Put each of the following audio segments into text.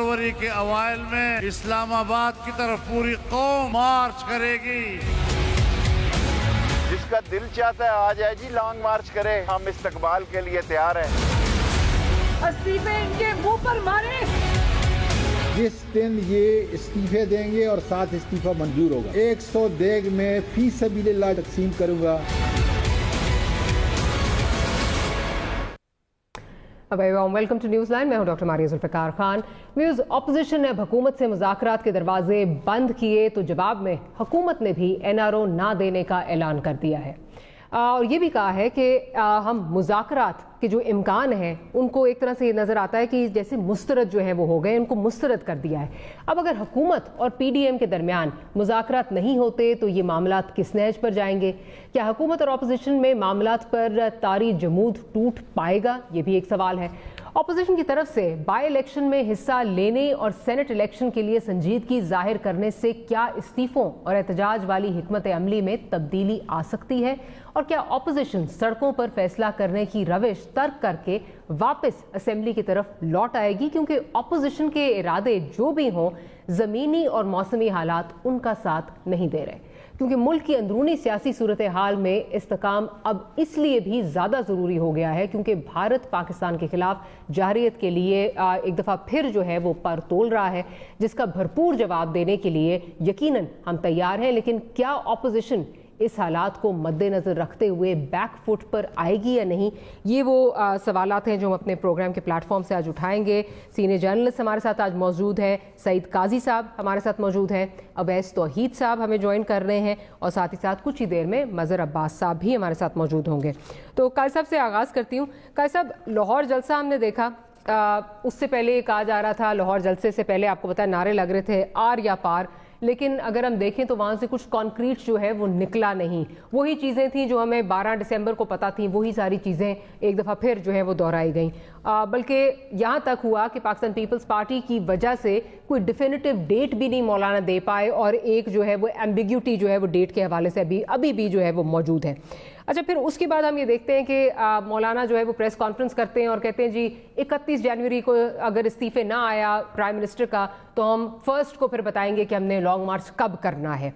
फरवरी के अवाइल में इस्लामाबाद की तरफ पूरी कौम मार्च करेगी। जिसका दिल चाहता है आ जाए जी, लॉन्ग मार्च करे, हम इस्तकबाल के लिए तैयार हैं। इस्तीफे इनके मुंह पर मारे। जिस दिन ये इस्तीफे देंगे और साथ इस्तीफा मंजूर होगा, 100 देग में फी सबीलिल्लाह तकसीम करूंगा। Welcome to News Line. मैं हूं doctor Maria Zulfiqar Khan. Views, opposition ने हुकूमत से मुज़ाकरात के दरवाजे बंद किए तो जवाब में हुकूमत ने भी NRO ना देने का ऐलान कर दिया है और ये भी कहा है कि हम मुज़ाकरात के जो इम्कान हैं उनको एक तरह से ये नज़र आता है कि जैसे मुस्तरद जो है वो हो गए, उनको मुस्तरद कर दिया है। अब अगर हुकूमत और PDM के दरमियान मुज़ाकरात नहीं होते तो ये मामलात किस नहज पर जाएंगे? क्या हुकूमत और अपोजिशन में मामलात पर तारी जमूद टूट पाएगा? ये भी एक सवाल है। अपोजिशन की तरफ से बाई इलेक्शन में हिस्सा लेने और सेनेट इलेक्शन के लिए संजीदगी जाहिर करने से क्या इस्तीफों और एहतजाज वाली हिकमत अमली में तब्दीली आ सकती है? और क्या अपोजिशन सड़कों पर फैसला करने की रविश तर्क करके वापस असेंबली की तरफ लौट आएगी? क्योंकि अपोजिशन के इरादे जो भी हों, ज़मीनी और मौसमी हालात उनका साथ नहीं दे रहे। क्योंकि मुल्क की अंदरूनी सियासी सूरत हाल में इस्तेकाम अब इसलिए भी ज़्यादा ज़रूरी हो गया है क्योंकि भारत पाकिस्तान के खिलाफ जाहरियत के लिए एक दफ़ा फिर जो है वो पर तोल रहा है, जिसका भरपूर जवाब देने के लिए यकीनन हम तैयार हैं। लेकिन क्या अपोजिशन इस हालात को मद्देनज़र रखते हुए बैक फुट पर आएगी या नहीं, ये वो सवालात हैं जो हम अपने प्रोग्राम के प्लेटफॉर्म से आज उठाएंगे। सीनियर जर्नलिस्ट हमारे साथ आज मौजूद है, सईद काजी साहब हमारे साथ मौजूद हैं, अवैस तौहीद साहब हमें ज्वाइन कर रहे हैं और साथ ही साथ कुछ ही देर में मज़हर अब्बास साहब भी हमारे साथ मौजूद होंगे। तो काजी साहब से आगाज़ करती हूँ। काजी साहब, लाहौर जलसा हमने देखा, उससे पहले कहा जा रहा था, लाहौर जलसे से पहले आपको पता है नारे लग रहे थे आर या पार, लेकिन अगर हम देखें तो वहाँ से कुछ कॉन्क्रीट जो है वो निकला नहीं। वही चीज़ें थी जो हमें 12 दिसंबर को पता थी, वही सारी चीज़ें एक दफ़ा फिर जो है वो दोहराई गई। बल्कि यहाँ तक हुआ कि पाकिस्तान पीपल्स पार्टी की वजह से कोई डिफिनिटिव डेट भी नहीं मौलाना दे पाए और एक जो है वो एम्बिग्यूटी जो है वो डेट के हवाले से अभी भी जो है वो मौजूद है। अच्छा, फिर उसके बाद हम ये देखते हैं कि मौलाना जो है वो प्रेस कॉन्फ्रेंस करते हैं और कहते हैं जी 31 जनवरी को अगर इस्तीफे ना आया प्राइम मिनिस्टर का तो हम 1 को फिर बताएंगे कि हमने लॉन्ग मार्च कब करना है।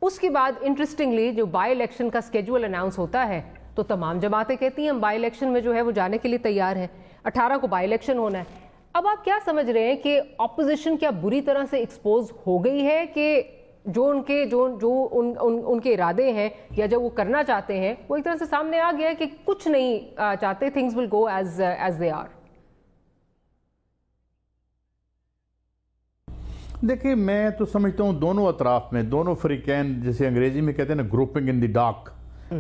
उसके बाद इंटरेस्टिंगली जो बाई इलेक्शन का स्केड्यूल अनाउंस होता है तो तमाम जमातें कहती हैं हम बाई इलेक्शन में जो है वो जाने के लिए तैयार हैं, 18 को बाई इलेक्शन होना है। अब आप क्या समझ रहे हैं कि अपोजिशन क्या बुरी तरह से एक्सपोज हो गई है कि जो उनके इरादे हैं या जो वो करना चाहते हैं वो एक तरह से सामने आ गया है कि कुछ नहीं चाहते, things will go as they are? देखिए, मैं तो समझता हूँ दोनों अतराफ में, दोनों फरीकैन, जैसे अंग्रेजी में कहते हैं ना ग्रुपिंग इन द डार्क,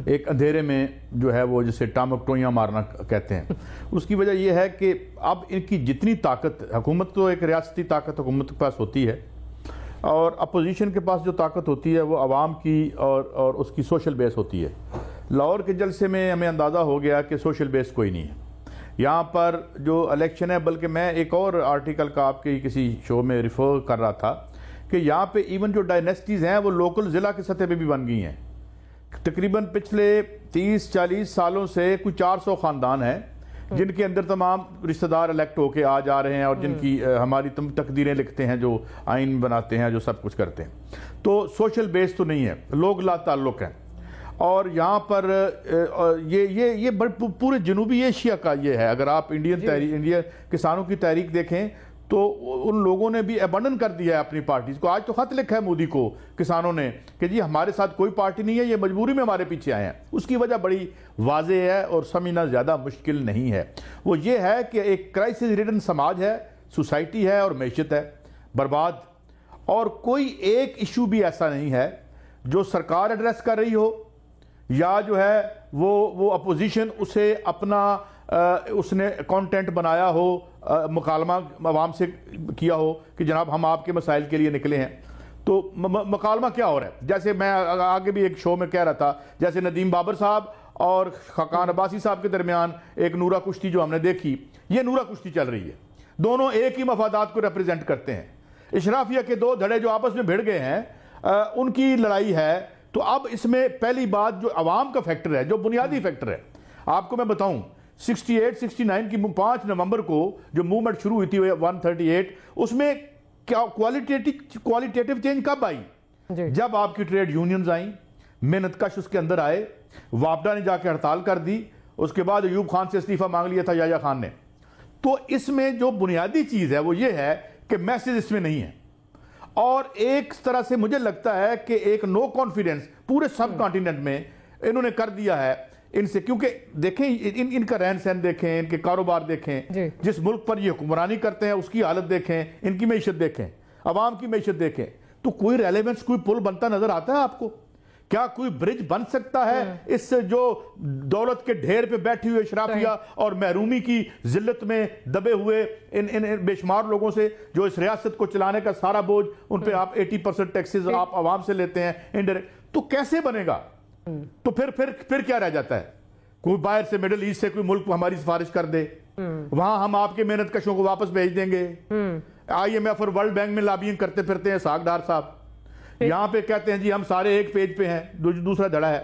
एक अंधेरे में जो है वो जिसे टामकटोइयाँ मारना कहते हैं, उसकी वजह यह है कि अब इनकी जितनी ताकत, हुकूमत तो एक रियासती ताकत हुकूमत के पास होती है और अपोजिशन के पास जो ताकत होती है वो आवाम की और उसकी सोशल बेस होती है। लाहौर के जलसे में हमें अंदाज़ा हो गया कि सोशल बेस कोई नहीं है यहाँ पर जो इलेक्शन है। बल्कि मैं एक और आर्टिकल का आपके किसी शो में रिफर कर रहा था कि यहाँ पे इवन जो डायनेस्टीज़ हैं वो लोकल ज़िला की सतह पे भी बन गई हैं। तकरीबन पिछले 30-40 सालों से कुछ 400 ख़ानदान हैं जिनके अंदर तमाम रिश्तेदार इलेक्ट होके आ जा रहे हैं और जिनकी हमारी तकदीरें लिखते हैं, जो आइन बनाते हैं, जो सब कुछ करते हैं। तो सोशल बेस तो नहीं है, लोग ला ताल्लुक़ हैं। और यहाँ पर ये पूरे जनूबी एशिया का ये है। अगर आप इंडिया किसानों की तहरीक देखें तो उन लोगों ने भी अबंडन कर दिया है अपनी पार्टीज को। आज तो खत लिखा है मोदी को किसानों ने कि जी हमारे साथ कोई पार्टी नहीं है, ये मजबूरी में हमारे पीछे आए हैं। उसकी वजह बड़ी वाज़ेह है और समझना ज़्यादा मुश्किल नहीं है। वो ये है कि एक क्राइसिस रिडन समाज है, सोसाइटी है और मैशत है बर्बाद, और कोई एक इशू भी ऐसा नहीं है जो सरकार एड्रेस कर रही हो या जो है वो अपोजिशन उसे अपना उसने कंटेंट बनाया हो, मुकालमा आवाम से किया हो कि जनाब हम आपके मसाइल के लिए निकले हैं। तो मुकालमा क्या हो रहा है, जैसे मैं आगे भी एक शो में कह रहा था, जैसे नदीम बाबर साहब और खाकान अब्बासी साहब के दरमियान एक नूरा कुश्ती जो हमने देखी, ये नूरा कुश्ती चल रही है। दोनों एक ही मफादात को रिप्रेजेंट करते हैं। इशराफिया के दो धड़े जो आपस में भिड़ गए हैं, उनकी लड़ाई है। तो अब इसमें पहली बात जो अवाम का फैक्टर है, जो बुनियादी फैक्टर है, आपको मैं बताऊं 68 69 की 5 नवंबर को जो मूवमेंट शुरू हुई थी 138, उसमें क्या क्वालिटेटिव चेंज कब आई? जब आपकी ट्रेड यूनियंस आई, मेहनतकश उसके अंदर आए, वापडा ने जाके हड़ताल कर दी, उसके बाद अयूब खान से इस्तीफा मांग लिया था याया खान ने। तो इसमें जो बुनियादी चीज है वो ये है कि मैसेज इसमें नहीं है, और एक तरह से मुझे लगता है कि एक नो कॉन्फिडेंस पूरे सब कॉन्टिनेंट में इन्होंने कर दिया है इनसे, क्योंकि देखें इनका रहन सहन देखें, इनके कारोबार देखें, जिस मुल्क पर ये हुक्मरानी करते हैं उसकी हालत देखें, इनकी मैशत देखें, अवाम की मैशत देखें, तो कोई रेलेवेंस, कोई पुल बनता नजर आता है आपको? क्या कोई ब्रिज बन सकता है इस जो दौलत के ढेर पे बैठी हुई शराफिया और महरूमी की जिल्लत में दबे हुए इन बेशुमार लोगों से, जो इस रियासत को चलाने का सारा बोझ उन पे आप 80% टैक्सेस आप आवाम से लेते हैं इनडायरेक्ट, तो कैसे बनेगा? तो फिर क्या रह जाता है? कोई बाहर से, मिडिल ईस्ट से कोई मुल्क हमारी सिफारिश कर दे, वहां हम आपके मेहनत कशों को वापस भेज देंगे। IMF और वर्ल्ड बैंक में लॉबिंग करते फिरते हैं सागडार साहब, यहां पे कहते हैं जी हम सारे एक पेज पे हैं, दूसरा धड़ा है।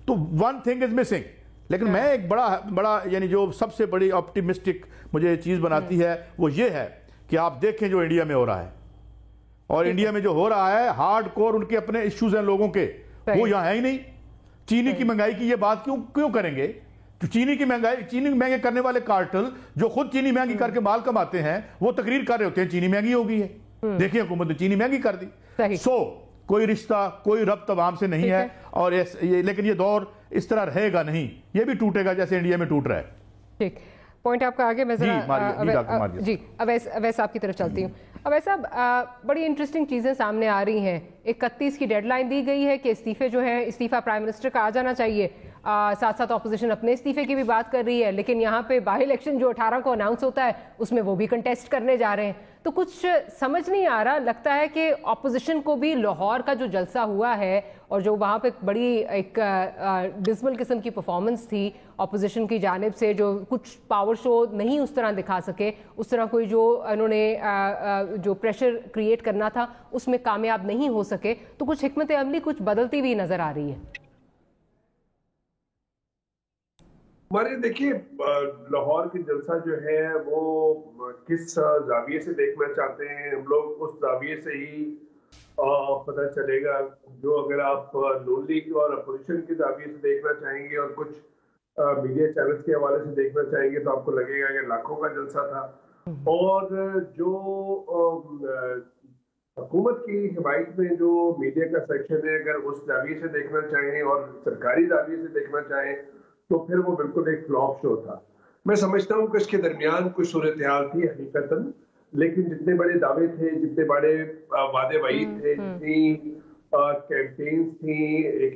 तो वन थिंग इज मिसिंग। लेकिन मैं एक बड़ा यानी जो सबसे बड़ी ऑप्टिमिस्टिक मुझे चीज बनाती है वो ये है कि आप देखें जो इंडिया में हो रहा है, और इंडिया में जो हो रहा है हार्ड कोर उनके अपने इश्यूज हैं लोगों के, वो यहां है ही नहीं। चीनी की महंगाई की ये बात क्यों करेंगे? तो चीनी की महंगाई, चीनी महंगे करने वाले कार्टल जो खुद चीनी महंगी करके माल कमाते हैं वो तकरीर कर रहे होते हैं चीनी महंगी हो गई है। देखिए हुकूमत ने चीनी महंगी कर दी। कोई रिश्ता, कोई रब्त आवाम से नहीं है, और लेकिन ये दौर इस तरह रहेगा नहीं, ये भी टूटेगा जैसे इंडिया में टूट रहा है। ठीक पॉइंट आपका आगे। मैं जी अवैस आपकी तरफ चलती हूँ। अवैस साहब, बड़ी इंटरेस्टिंग चीज़ें सामने आ रही हैं। 31 की डेडलाइन दी गई है कि इस्तीफे जो हैं, इस्तीफा प्राइम मिनिस्टर का आ जाना चाहिए। साथ साथ ऑपोजिशन अपने इस्तीफे की भी बात कर रही है, लेकिन यहाँ पे बाई इलेक्शन जो 18 को अनाउंस होता है उसमें वो भी कंटेस्ट करने जा रहे हैं। तो कुछ समझ नहीं आ रहा। लगता है कि ऑपोजिशन को भी लाहौर का जो जलसा हुआ है और जो वहाँ पे बड़ी एक डिसमल किस्म की परफॉर्मेंस थी ऑपोजिशन की जानिब से, जो कुछ पावर शो नहीं उस तरह दिखा सके, उस तरह कोई जो इन्होंने जो प्रेशर क्रिएट करना था उसमें कामयाब नहीं हो सके, तो कुछ हिकमत अमली कुछ बदलती हुई नजर आ रही है। हमारे देखिए लाहौर की जलसा जो है वो किस जाविये से देखना चाहते हैं हम लोग, उस जाविये से ही पता चलेगा। जो अगर आप नून लीग और अपोजिशन के जाविये से देखना चाहेंगे और कुछ मीडिया चैनल्स के हवाले से देखना चाहेंगे तो आपको लगेगा कि लाखों का जलसा था। और जो हुकूमत की हिमायत में जो मीडिया का सेक्शन है, अगर उस जाविये से देखना चाहें और सरकारी जाविये से देखना चाहें तो फिर वो बिल्कुल एक फ्लॉप शो था। मैं समझता हूँ कि इसके दरमियान कुछ सूरत हाल थी हकीकतन, लेकिन जितने बड़े दावे थे, जितने बड़े वादे वईद थे, जितनी कैंपेन्स थी,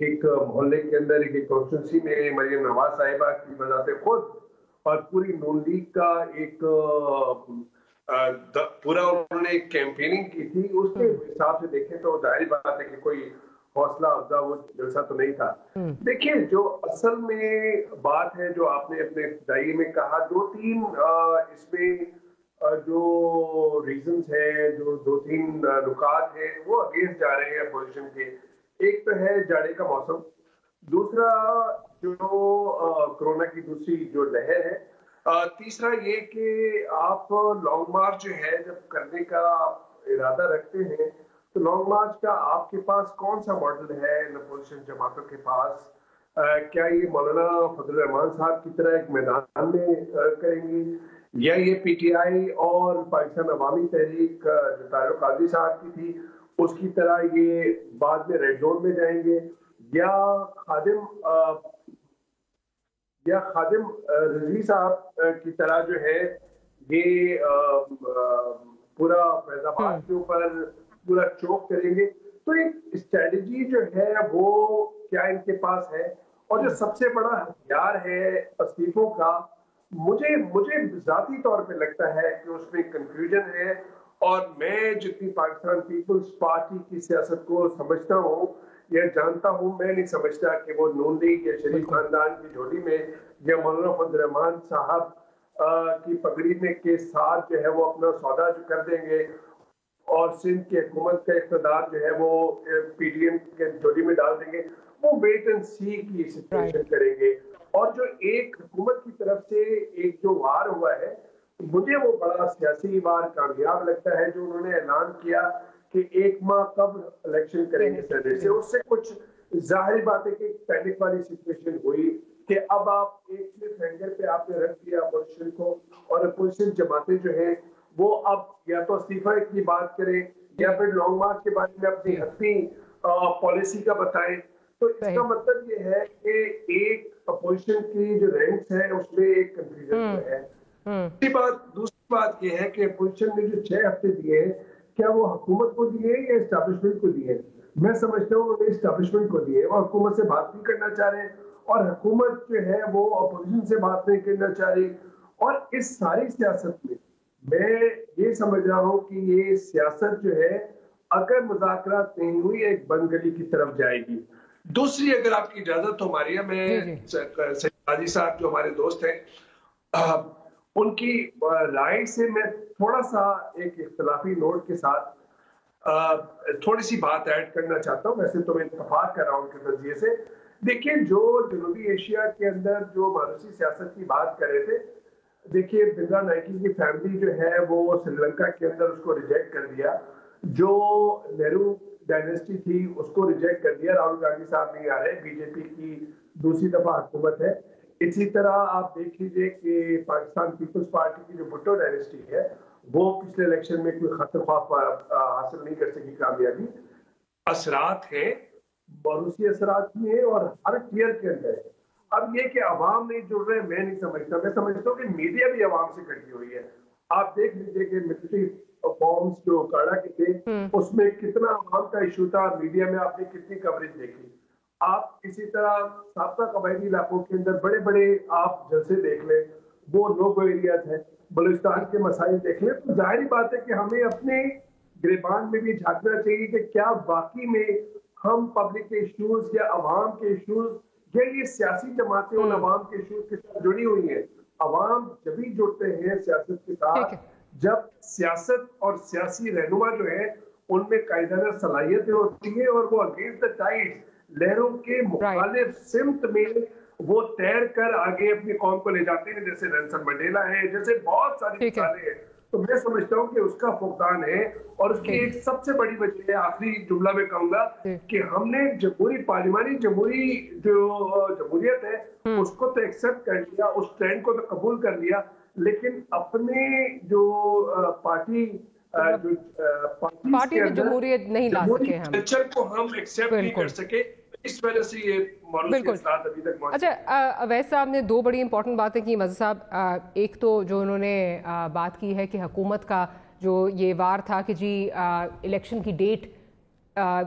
एक मोहल्ले के अंदर, एक कॉन्स्टिट्यूंसी में मरियम नवाज साहिबा की बजाते खुद और पूरी नून लीग का एक पूरा उन्होंने एक कैंपेनिंग की थी, उसके हिसाब से देखें तो जाहिर बात है कि कोई हौसला अफजा वो जलसा तो नहीं था। देखिए जो असल में बात है, जो आपने अपने इब्तिदाई में कहा, 2-3 इसमें जो रीजंस है, जो 2-3 नुकात है वो अगेंस्ट जा रहे हैं अपोजिशन के। एक तो है जाड़े का मौसम, दूसरा जो कोरोना की दूसरी जो लहर है, तीसरा ये कि आप लॉन्ग मार्च जो है जब करने का इरादा रखते हैं तो लॉन्ग मार्च का आपके पास कौन सा मॉडल है इन अपोजिशन जमातों के पास? क्या ये मौलाना फजल रहमान साहब की तरह एक मैदान में करेंगी, या ये PTI और पाकिस्तान अवामी तहरीक जो तारिक काजी साहब की थी उसकी तरह ये बाद में रेड जोन में जाएंगे, या खादिम रजवी साहब की तरह जो है ये पूरा फैजाबाद के ऊपर पूरा चौक करेंगे? तो एक स्ट्रेटजी जो है वो क्या इनके पास है? और जो सबसे बड़ा हथियार है इस्तीफों का, मुझे जाती तौर पे लगता है कि उसमें कंफ्यूजन है। और मैं जितनी पाकिस्तान पीपल्स पार्टी की सियासत को समझता हूँ या जानता हूँ, मैं नहीं समझता कि वो नून लीग या शरीफ खानदान की झोली में या मौलाना फजल रहमान साहब की पगड़ी में के साथ जो है वो अपना सौदा जो कर देंगे और सिंध की हुकूमत का इक़्तिदार जो है वो PDM के झोली में डाल देंगे। वो वेट एंड सी की सिचुएशन करेंगे। اور جو ایک حکومت کی طرف سے ایک جو وار ہوا ہے مجھے وہ بڑا سیاسی وار کامیاب لگتا ہے جو انہوں نے اعلان کیا کہ 1 ماہ قبل الیکشن کریں گے سینیٹ سے. اس سے کچھ ظاہری بات ہے کہ پینک والی سچویشن ہوئی کہ اب آپ ایک کلف ہینگر پہ آپ نے رکھ دیا اپوزیشن کو, اور اپوزیشن جماعتیں جو ہیں وہ اب یا تو استعفے کی بات کریں یا پھر لانگ مارچ کے بارے میں اپنی پالیسی کا بتائیں. تو اس کا مطلب یہ ہے کہ ایک اپوزیشن کی جو رینکس ہے اس میں ایک کنفیوژن جو ہے. دوسری بات یہ ہے کہ اپوزیشن نے جو 6 ہفتے دیے ہیں کیا وہ حکومت کو دیے یا اسٹیبلشمنٹ کو دیے؟ میں سمجھتا ہوں انہوں نے اسٹیبلشمنٹ کو دیے, اور حکومت سے بات نہیں کرنا چاہ رہے, اور حکومت جو ہے وہ اپوزیشن سے بات نہیں کرنا چاہ رہی. اور اس ساری سیاست میں یہ سمجھ رہا ہوں کہ یہ سیاست جو ہے اگر مذاکرات نہیں ہوئی ایک بند گلی کی طرف جائے گی. دوسری اگر آپ کی اجازت ہو ماریہ, میں سید قاضی صاحب جو ہمارے دوست ہیں ان کی رائے سے میں تھوڑا سا ایک اختلافی نوٹ کے ساتھ تھوڑی سی بات ایڈ کرنا چاہتا ہوں. ویسے تو میں اتفاق کر رہا ہوں ان کے نظریے سے. دیکھیں جو جنوبی ایشیا کے اندر جو ماروسی سیاست کی بات کر رہے تھے, دیکھیے بندرا نائکی کی فیملی جو ہے وہ سری لنکا کے اندر اس کو ریجیکٹ کر دیا, جو نہرو ڈائنیسٹی تھی اس کو ریجیکٹ کر دیا. راہل گاندھی صاحب نہیں آ رہے, بی جے پی کی دوسری دفعہ حکومت ہے. اسی طرح آپ دیکھ لیجئے کہ پاکستان پیپلز پارٹی کی جو بھٹو ڈائنیسٹی ہے وہ پچھلے الیکشن میں کوئی خطر خواہ حاصل نہیں کر سکی کامیابی. اثرات ہیں, موروثی اثرات بھی ہیں, اور ہر ٹیئر کے اندر ہے. اب یہ کہ عوام نہیں جڑ رہے میں نہیں سمجھتا. میں سمجھتا ہوں کہ میڈیا بھی عوام سے کٹی ہوئی ہے. آپ دیکھ لیجئے کہ ملٹری فارمز جو کاڑا کے تھے اس میں کتنا عوام کا ایشو تھا, میڈیا میں آپ نے کتنی کوریج دیکھی. آپ اسی طرح سابقہ قبائلی علاقوں کے اندر بڑے بڑے آپ جلسے دیکھ لیں, وہ نو گو ایریاز ہیں, بلوچستان کے مسائل دیکھ لیں. تو ظاہری بات ہے کہ ہمیں اپنے گریبان میں بھی جھانکنا چاہیے کہ کیا واقعی میں ہم پبلک کے ایشوز یا عوام کے ایشوز یا یہ سیاسی جماعتیں ان عوام کے ایشوز کے ساتھ جڑی ہوئی ہیں. عوام جبھی جڑتے ہیں سیاست کے ساتھ جب سیاست اور سیاسی رہنما جو ہے ان میں قائدانہ صلاحیتیں ہوتی ہیں, اور وہ اگینسٹ دا ٹائڈ لہروں کے مخالف سمت میں وہ تیر کر آگے اپنی قوم کو لے جاتے ہیں, جیسے نیلسن منڈیلا ہے, جیسے بہت ساری مثالیں ہیں. تو میں سمجھتا ہوں کہ اس کا فقدان ہے, اور اس کی ایک سب سے بڑی وجہ ہے, آخری جملہ میں کہوں گا کہ ہم نے جمہوری پارلیمانی جمہوری جو جمہوریت ہے اس کو تو ایکسپٹ کر لیا, اس ٹرینڈ کو تو قبول کر لیا, لیکن اپنے جو پارٹی میں جمہوریت نہیں لا سکے, ہم کلچر کو ہم ایکسپٹ نہیں کر سکے. اس وجہ سے یہ بالکل. اچھا اویس صاحب نے 2 بڑی امپورٹنٹ باتیں کی مزہ صاحب. ایک تو جو انہوں نے بات کی ہے کہ حکومت کا جو یہ وار تھا کہ جی الیکشن کی ڈیٹ,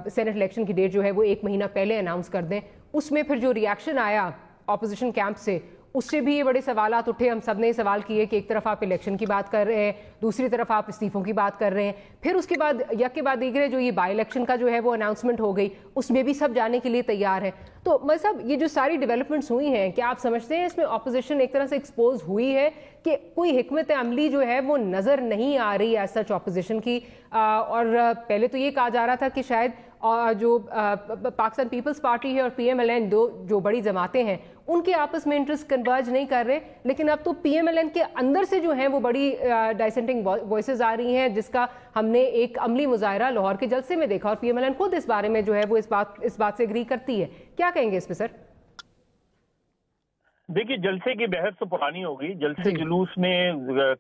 سینٹ الیکشن کی ڈیٹ جو ہے وہ 1 مہینہ پہلے اناؤنس کر دیں. اس میں پھر جو ریاکشن آیا اپوزیشن کیمپ سے اس سے بھی یہ بڑے سوالات اٹھے. ہم سب نے سوال کیے کہ ایک طرف آپ الیکشن کی بات کر رہے ہیں, دوسری طرف آپ استعفوں کی بات کر رہے ہیں, پھر اس کے بعد یک کے بعد دیکھ رہے جو یہ بائی الیکشن کا جو ہے وہ اناؤنسمنٹ ہو گئی, اس میں بھی سب جانے کے لیے تیار ہیں. تو مطلب یہ جو ساری ڈیولپمنٹس ہوئی ہیں, کیا آپ سمجھتے ہیں اس میں اپوزیشن ایک طرح سے ایکسپوز ہوئی ہے کہ کوئی حکمت عملی جو ہے وہ نظر نہیں آ رہی ایز سچ اپوزیشن کی؟ اور پہلے تو یہ کہا جا رہا تھا کہ شاید جو پاکستان پیپلز پارٹی ہے اور پی ایم ایل این, دو جو بڑی جماعتیں ہیں, ان کے آپس میں انٹرسٹ کنورج نہیں کر رہے, لیکن اب تو پی ایم ایل این کے اندر سے جو ہیں وہ بڑی ڈائسنٹنگ وائسز آ رہی ہیں, جس کا ہم نے ایک عملی مظاہرہ لاہور کے جلسے میں دیکھا, اور پی ایم ایل این خود اس بارے میں جو ہے وہ اس بات سے اگری کرتی ہے. کیا کہیں گے اس پہ سر؟ دیکھیے جلسے کی بحث تو پرانی ہوگی. جلسے جلوس میں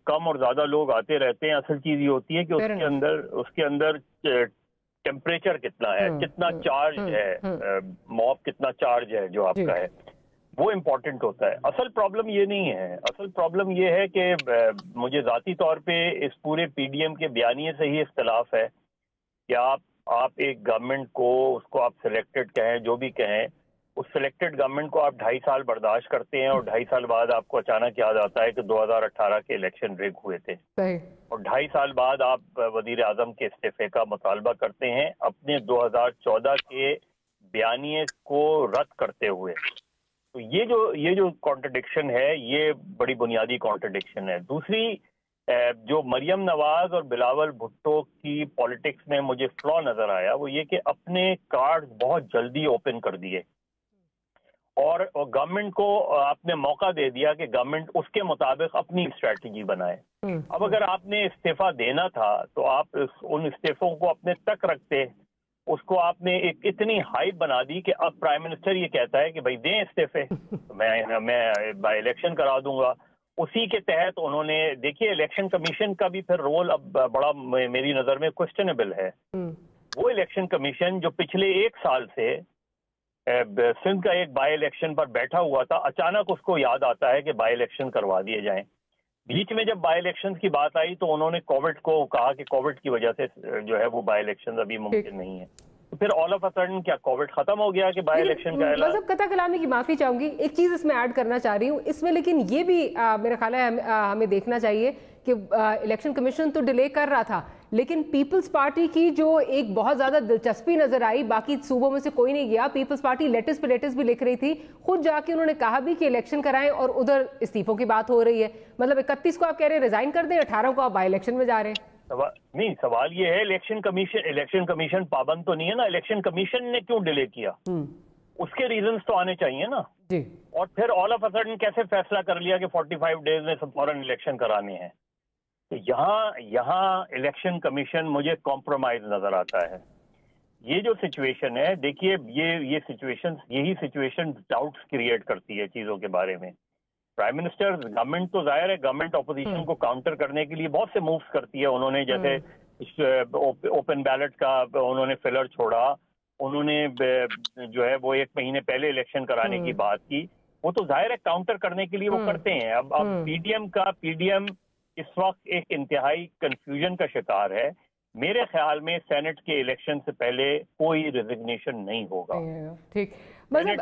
کم اور زیادہ لوگ آتے رہتے ہیں. اصل چیز یہ ہوتی ہے کہ اس کے اندر ٹیمپریچر کتنا ہے, کتنا چارج ہے, موب کتنا چارج ہے جو آپ کا ہے, وہ امپورٹنٹ ہوتا ہے. اصل پرابلم یہ نہیں ہے. اصل پرابلم یہ ہے کہ مجھے ذاتی طور پہ اس پورے پی ڈی ایم کے بیانیے سے ہی اختلاف ہے کہ آپ ایک گورنمنٹ کو, اس کو آپ سلیکٹڈ کہیں, جو بھی کہیں, اس سلیکٹڈ گورنمنٹ کو آپ 2.5 سال برداشت کرتے ہیں, اور 2.5 سال بعد آپ کو اچانک یاد آتا ہے کہ 2018 کے الیکشن ریگ ہوئے تھے, اور 2.5 سال بعد آپ وزیر اعظم کے استعفے کا مطالبہ کرتے ہیں اپنے 2014 کے بیانیے کو رد کرتے ہوئے. تو یہ جو کانٹرڈکشن ہے, یہ بڑی بنیادی کانٹرڈکشن ہے. دوسری جو مریم نواز اور بلاول بھٹو کی پالیٹکس میں مجھے فلا نظر آیا, وہ یہ کہ اپنے کارڈ بہت جلدی اوپن کر دیے, اور گورنمنٹ کو آپ نے موقع دے دیا کہ گورنمنٹ اس کے مطابق اپنی اسٹریٹجی بنائے. اب اگر آپ نے استعفیٰ دینا تھا تو آپ ان استعفوں کو اپنے تک رکھتے. اس کو آپ نے ایک اتنی ہائپ بنا دی کہ اب پرائم منسٹر یہ کہتا ہے کہ بھائی دیں استعفے, میں بائی الیکشن کرا دوں گا. اسی کے تحت انہوں نے, دیکھیے الیکشن کمیشن کا بھی پھر رول اب بڑا میری نظر میں کوسچنیبل ہے. وہ الیکشن کمیشن جو پچھلے 1 سال سے سندھ کا ایک بائی الیکشن پر بیٹھا ہوا تھا, اچانک اس کو یاد آتا ہے کہ بائی الیکشن کروا دیے جائیں. بیچ میں جب بائی الیکشن کی بات آئی تو انہوں نے کووڈ کو کہا کہ کووڈ کی وجہ سے جو ہے وہ بائی الیکشن ابھی ممکن نہیں ہے. تو پھر آل آف اے سڈن کیا کووڈ ختم ہو گیا کہ بائی الیکشن کا اعلان؟ بس اب قطع کلامی کی معافی چاہوں گی, ایک چیز اس میں ایڈ کرنا چاہ رہی ہوں اس میں, لیکن یہ بھی میرا خیال ہے ہمیں دیکھنا چاہیے کہ الیکشن کمیشن تو ڈیلے کر رہا تھا, لیکن پیپلز پارٹی کی جو ایک بہت زیادہ دلچسپی نظر آئی, باقی صوبوں میں سے کوئی نہیں گیا. پیپلز پارٹی لیٹسٹ پہ لیٹسٹ بھی لکھ رہی تھی, خود جا کے انہوں نے کہا بھی کہ الیکشن کرائیں, اور ادھر استعفوں کی بات ہو رہی ہے. مطلب 31 کو آپ کہہ رہے ہیں ریزائن کر دیں, 18 کو آپ بائی الیکشن میں جا رہے ہیں. نہیں, سوال یہ ہے الیکشن کمیشن پابند تو نہیں ہے نا. الیکشن کمیشن نے کیوں ڈیلے کیا, اس کے ریزنز تو آنے چاہیے نا. جی. اور پھر آل آف اے سڈن کیسے فیصلہ کر لیا کہ 45 ڈیز میں فوراً الیکشن کرانے ہیں. یہاں الیکشن کمیشن مجھے کمپرومائز نظر آتا ہے. یہ جو سچویشن ہے, دیکھیے یہی سچویشن ڈاؤٹس کریٹ کرتی ہے چیزوں کے بارے میں. پرائم منسٹر, گورنمنٹ تو ظاہر ہے گورنمنٹ اپوزیشن کو کاؤنٹر کرنے کے لیے بہت سے مووز کرتی ہے. انہوں نے جیسے اوپن بیلٹ کا انہوں نے فلر چھوڑا, انہوں نے جو ہے وہ 1 مہینے پہلے الیکشن کرانے کی بات کی. وہ تو ظاہر ہے کاؤنٹر کرنے کے لیے وہ کرتے ہیں. اب پی ڈی ایم اس وقت ایک انتہائی کنفیوژن کا شکار ہے. میرے خیال میں سینٹ کے الیکشن سے پہلے کوئی ریزگنیشن نہیں ہوگا. سینٹ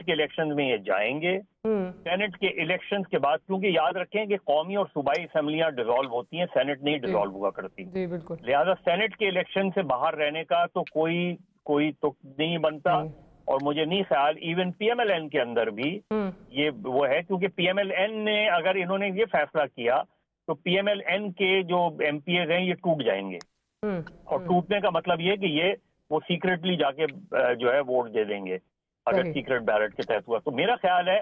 کے الیکشن میں یہ جائیں گے. سینٹ کے الیکشن کے بعد, کیونکہ یاد رکھیں کہ قومی اور صوبائی اسمبلیاں ڈیزالو ہوتی ہیں, سینٹ نہیں ڈیزالو ہوا کرتی. لہذا سینٹ کے الیکشن سے باہر رہنے کا تو کوئی تو نہیں بنتا. اور مجھے نہیں خیال even P M L N کے اندر بھی یہ وہ ہے, کیونکہ پی ایم ایل این نے اگر انہوں نے یہ فیصلہ کیا تو پی ایم ایل این کے جو ایم پی ایز ہیں یہ ٹوٹ جائیں گے. اور ٹوٹنے کا مطلب یہ کہ یہ وہ سیکریٹلی جا کے جو ہے ووٹ دے دیں گے اگر سیکریٹ بیلٹ کے تحت ہوا. تو میرا خیال ہے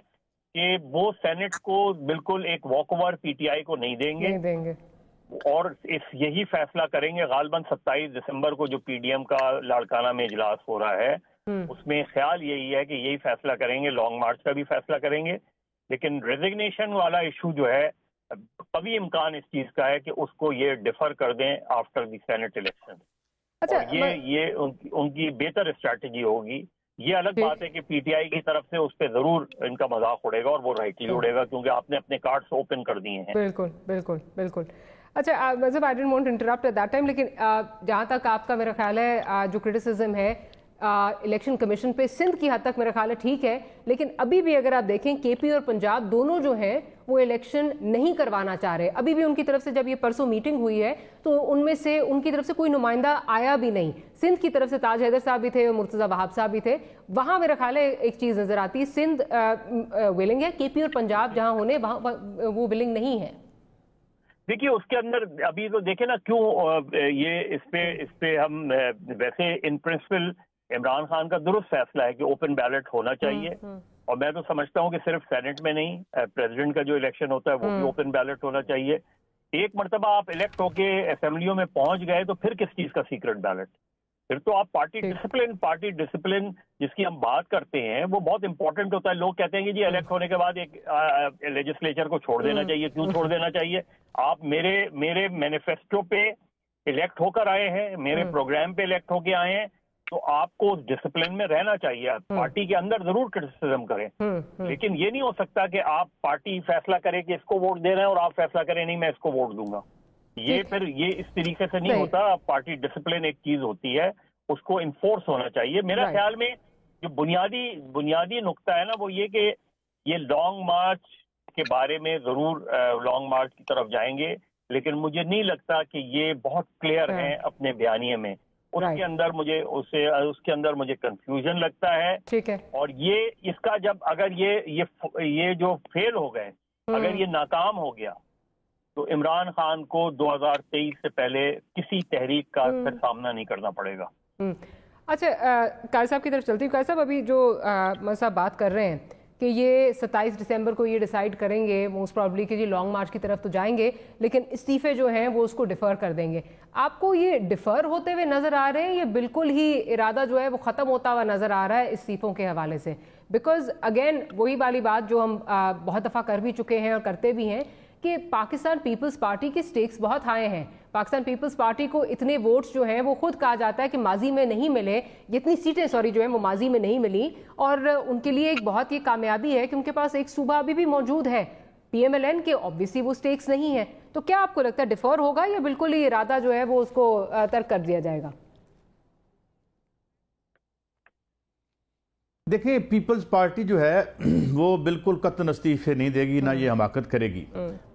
کہ وہ سینٹ کو بالکل ایک walk over P T I کو نہیں دیں گے, اور یہی فیصلہ کریں گے. غالباً 27 دسمبر کو جو پی ڈی ایم کا لاڑکانہ میں اجلاس ہو رہا ہے, اس میں خیال یہی ہے کہ یہی فیصلہ کریں گے. لانگ مارچ کا بھی فیصلہ کریں گے, لیکن ریزگنیشن والا ایشو جو ہے قوی امکان اس چیز کا ہے کہ اس کو یہ ڈیفر کر دیں آفٹر دی سینٹ الیکشن. یہ ان کی بہتر اسٹریٹجی ہوگی. یہ الگ بات ہے کہ پی ٹی آئی کی طرف سے اس پہ ضرور ان کا مذاق اڑے گا, اور وہ رائٹلی اڑے گا, کیونکہ آپ نے اپنے کارڈز اوپن کر دیے ہیں. بالکل. اچھا, مطلب I don't want to interrupt at that time, لیکن جہاں تک آپ کا میرا خیال ہے جو کرٹیسزم ہے الیکشن کمیشن پہ سندھ کی حد تک میرا خیال ہے ٹھیک ہے, لیکن ابھی بھی اگر آپ دیکھیں کے پی اور پنجاب دونوں جو ہیں وہ الیکشن نہیں کروانا چاہ رہے. ابھی بھی ان کی طرف سے جب یہ پرسوں میٹنگ ہوئی ہے تو ان کی طرف سے کوئی نمائندہ آیا بھی نہیں. سندھ کی طرف سے تاج حیدر صاحب بھی تھے اور مرتضیٰ وہاب صاحب بھی تھے. وہاں میرا خیال ہے ایک چیز نظر آتی ہے, سندھ ولنگ ہے, کے پی اور پنجاب جہاں ہونے وہاں وہ ولنگ نہیں ہے. دیکھیے اس کے اندر ابھی تو دیکھیں نا کیوں یہ اس پہ ہم ویسے ان پرنسپل عمران خان کا درست فیصلہ ہے کہ اوپن بیلٹ ہونا چاہیے. اور میں تو سمجھتا ہوں کہ صرف سینٹ میں نہیں, پریزیڈنٹ کا جو الیکشن ہوتا ہے وہ بھی اوپن بیلٹ ہونا چاہیے. ایک مرتبہ آپ الیکٹ ہو کے اسمبلیوں میں پہنچ گئے تو پھر کس چیز کا سیکرٹ بیلٹ, پھر تو آپ پارٹی ڈسپلن جس کی ہم بات کرتے ہیں وہ بہت امپورٹنٹ ہوتا ہے. لوگ کہتے ہیں کہ جی الیکٹ ہونے کے بعد ایک لیجسلیچر کو چھوڑ دینا چاہیے. کیوں چھوڑ دینا چاہیے؟ آپ میرے مینیفیسٹو پہ الیکٹ ہو کر آئے ہیں, میرے پروگرام پہ الیکٹ ہو کے آئے ہیں, تو آپ کو ڈسپلن میں رہنا چاہیے. پارٹی کے اندر ضرور کرٹیسزم کریں, لیکن یہ نہیں ہو سکتا کہ آپ پارٹی فیصلہ کرے کہ اس کو ووٹ دے رہے ہیں اور آپ فیصلہ کریں نہیں میں اس کو ووٹ دوں گا. یہ اس طریقے سے نہیں ہوتا. پارٹی ڈسپلن ایک چیز ہوتی ہے, اس کو انفورس ہونا چاہیے. میرا خیال میں جو بنیادی نقطہ ہے نا وہ یہ کہ یہ لانگ مارچ کے بارے میں ضرور لانگ مارچ کی طرف جائیں گے, لیکن مجھے نہیں لگتا کہ یہ بہت کلیئر ہیں اپنے بیانیے میں. اس کے اندر مجھے کنفیوژن لگتا ہے. ٹھیک ہے. اور یہ اس کا جب اگر یہ جو فیل ہو گئے, اگر یہ ناکام ہو گیا تو عمران خان کو 2023 سے پہلے کسی تحریک کا پھر سامنا نہیں کرنا پڑے گا. अच्छा, काजी साहब की तरफ चलती हूँ। काजी साहब, अभी जो साहब बात कर रहे हैं कि ये 27 दिसंबर को ये डिसाइड करेंगे मोस्ट प्रॉब्ली कि जी लॉन्ग मार्च की तरफ तो जाएंगे, लेकिन इस्तीफे जो हैं वो उसको डिफ़र कर देंगे। आपको ये डिफ़र होते हुए नज़र आ रहे हैं, ये बिल्कुल ही इरादा जो है वो ख़त्म होता हुआ नज़र आ रहा है इस्तीफ़ों के हवाले से? बिकॉज अगेन वही वाली बात जो हम बहुत दफ़ा कर भी चुके हैं और करते भी हैं कि पाकिस्तान पीपल्स पार्टी के स्टेक्स बहुत हाई हैं। पाकिस्तान पीपल्स पार्टी को इतने वोट्स जो हैं वो खुद कहा जाता है कि माजी में नहीं मिले, इतनी सीटें जो हैं वो माजी में नहीं मिली, और उनके लिए एक बहुत ही कामयाबी है कि उनके पास एक सूबा अभी भी मौजूद है। PMLN के ऑब्वियसली वो स्टेक्स नहीं है, तो क्या आपको लगता है डिफर होगा या बिल्कुल ही इरादा जो है वो उसको तर्क कर दिया जाएगा? देखिए, पीपल्स पार्टी जो है वो बिल्कुल कतन इस्तीफे नहीं देगी, ना ये हमाकत करेगी।